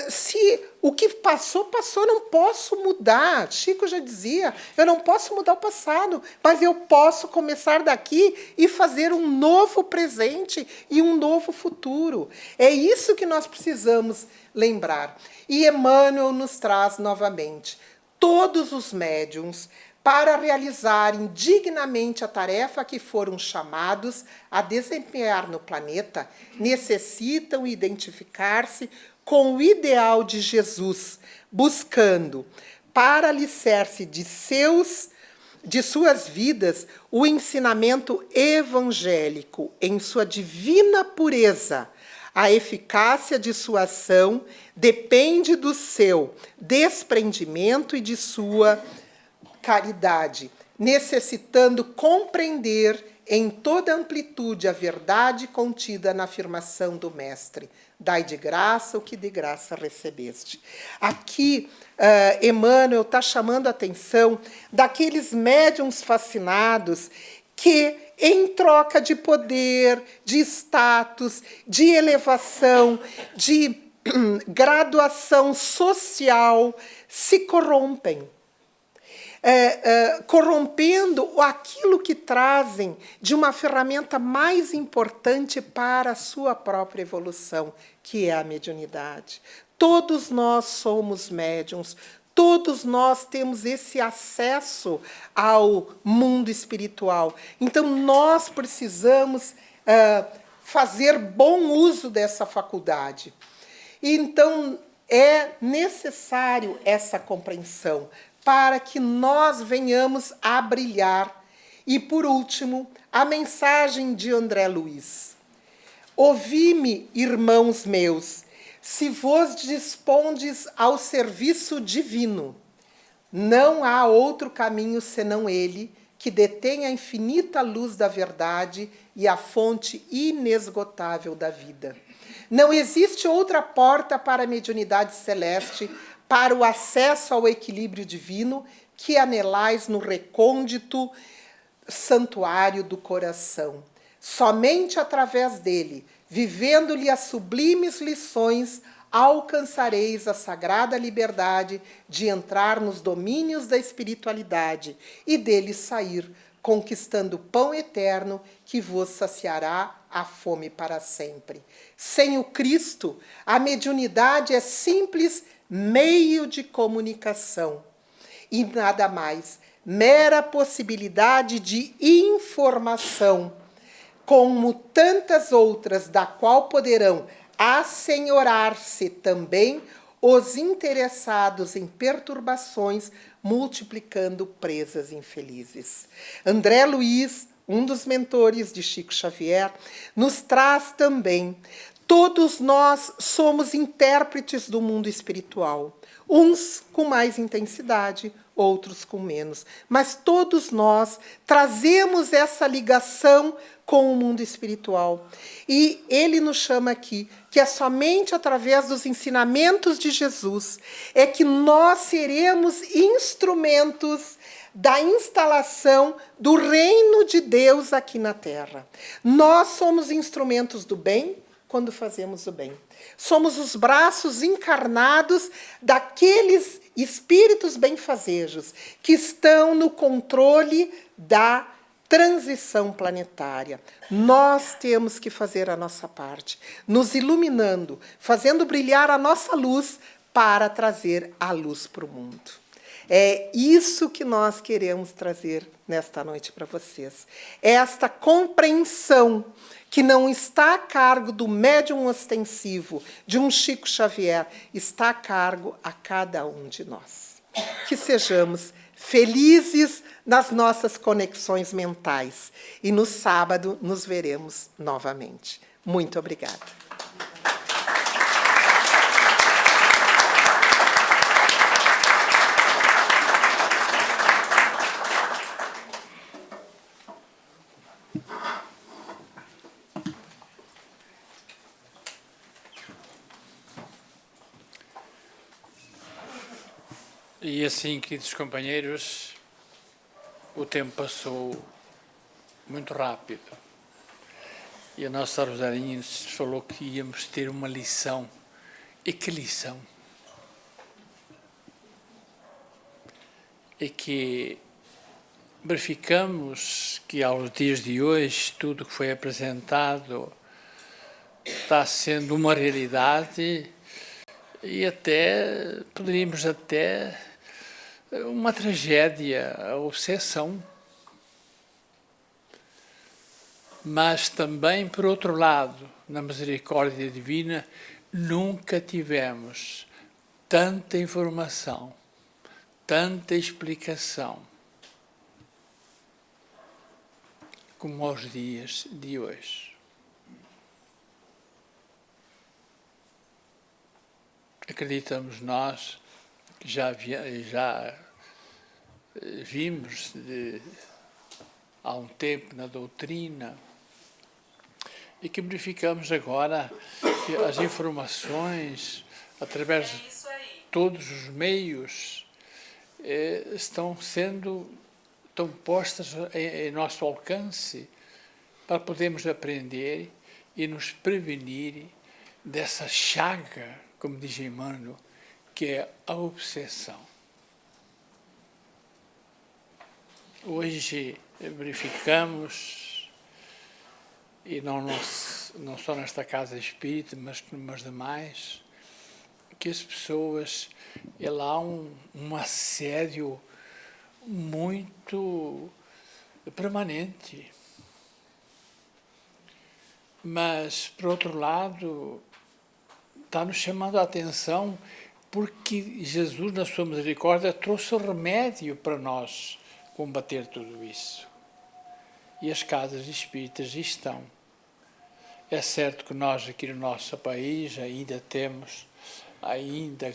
[SPEAKER 2] Se o que passou, passou, não posso mudar. Chico já dizia, eu não posso mudar o passado, mas eu posso começar daqui e fazer um novo presente e um novo futuro. É isso que nós precisamos lembrar. E Emmanuel nos traz novamente todos os médiuns para realizarem dignamente a tarefa a que foram chamados a desempenhar no planeta, necessitam identificar-se com o ideal de Jesus, buscando, para alicerce de suas vidas, o ensinamento evangélico em sua divina pureza. A eficácia de sua ação depende do seu desprendimento e de sua caridade, necessitando compreender em toda amplitude a verdade contida na afirmação do Mestre. Dai de graça o que de graça recebeste. Aqui, Emmanuel está chamando a atenção daqueles médiuns fascinados que, em troca de poder, de status, de elevação, de graduação social, se corrompem. Corrompendo aquilo que trazem de uma ferramenta mais importante para a sua própria evolução, que é a mediunidade. Todos nós somos médiuns, todos nós temos esse acesso ao mundo espiritual. Então, nós precisamos fazer bom uso dessa faculdade. Então, é necessário essa compreensão para que nós venhamos a brilhar. E, por último, a mensagem de André Luiz. Ouvi-me, irmãos meus, se vos dispondes ao serviço divino. Não há outro caminho senão ele, que detém a infinita luz da verdade e a fonte inesgotável da vida. Não existe outra porta para a mediunidade celeste, para o acesso ao equilíbrio divino, que anelais no recôndito santuário do coração. Somente através dele, vivendo-lhe as sublimes lições, alcançareis a sagrada liberdade de entrar nos domínios da espiritualidade e dele sair, conquistando o pão eterno que vos saciará a fome para sempre. Sem o Cristo, a mediunidade é simples meio de comunicação e nada mais, mera possibilidade de informação, como tantas outras, da qual poderão assenhorar-se também os interessados em perturbações, multiplicando presas infelizes. André Luiz, um dos mentores de Chico Xavier, nos traz também: todos nós somos intérpretes do mundo espiritual, uns com mais intensidade, outros com menos, mas todos nós trazemos essa ligação com o mundo espiritual. E ele nos chama aqui que é somente através dos ensinamentos de Jesus é que nós seremos instrumentos da instalação do reino de Deus aqui na Terra. Nós somos instrumentos do bem quando fazemos o bem. Somos os braços encarnados daqueles espíritos benfazejos que estão no controle da transição planetária. Nós temos que fazer a nossa parte, nos iluminando, fazendo brilhar a nossa luz para trazer a luz para o mundo. É isso que nós queremos trazer nesta noite para vocês. Esta compreensão que não está a cargo do médium ostensivo, de um Chico Xavier, está a cargo a cada um de nós. Que sejamos felizes nas nossas conexões mentais. E no sábado nos veremos novamente. Muito obrigada.
[SPEAKER 3] E assim, queridos companheiros, o tempo passou muito rápido. E a nossa Rosarinha nos falou que íamos ter uma lição. E que lição? E que verificamos que aos dias de hoje tudo que foi apresentado está sendo uma realidade e até, poderíamos até, uma tragédia, a obsessão. Mas também, por outro lado, na misericórdia divina, nunca tivemos tanta informação, tanta explicação, como aos dias de hoje. Acreditamos nós, que já vimos há um tempo na doutrina, e que verificamos agora que as informações, através de todos os meios, estão sendo estão postas em nosso alcance para podermos aprender e nos prevenir dessa chaga, como diz Emmanuel, que é a obsessão. Hoje verificamos, e não só nesta casa espírita, mas nas demais, que as pessoas, há um assédio muito permanente. Mas, por outro lado, está nos chamando a atenção porque Jesus, na sua misericórdia, trouxe o remédio para nós combater tudo isso. E as casas espíritas estão. É certo que nós aqui no nosso país ainda temos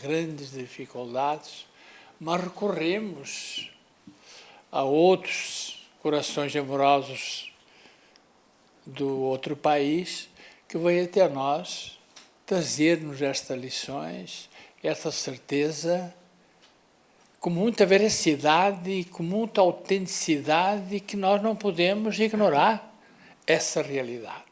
[SPEAKER 3] grandes dificuldades, mas recorremos a outros corações amorosos do outro país que vêm até nós trazer-nos estas lições, essa certeza, com muita veracidade e com muita autenticidade, que nós não podemos ignorar essa realidade.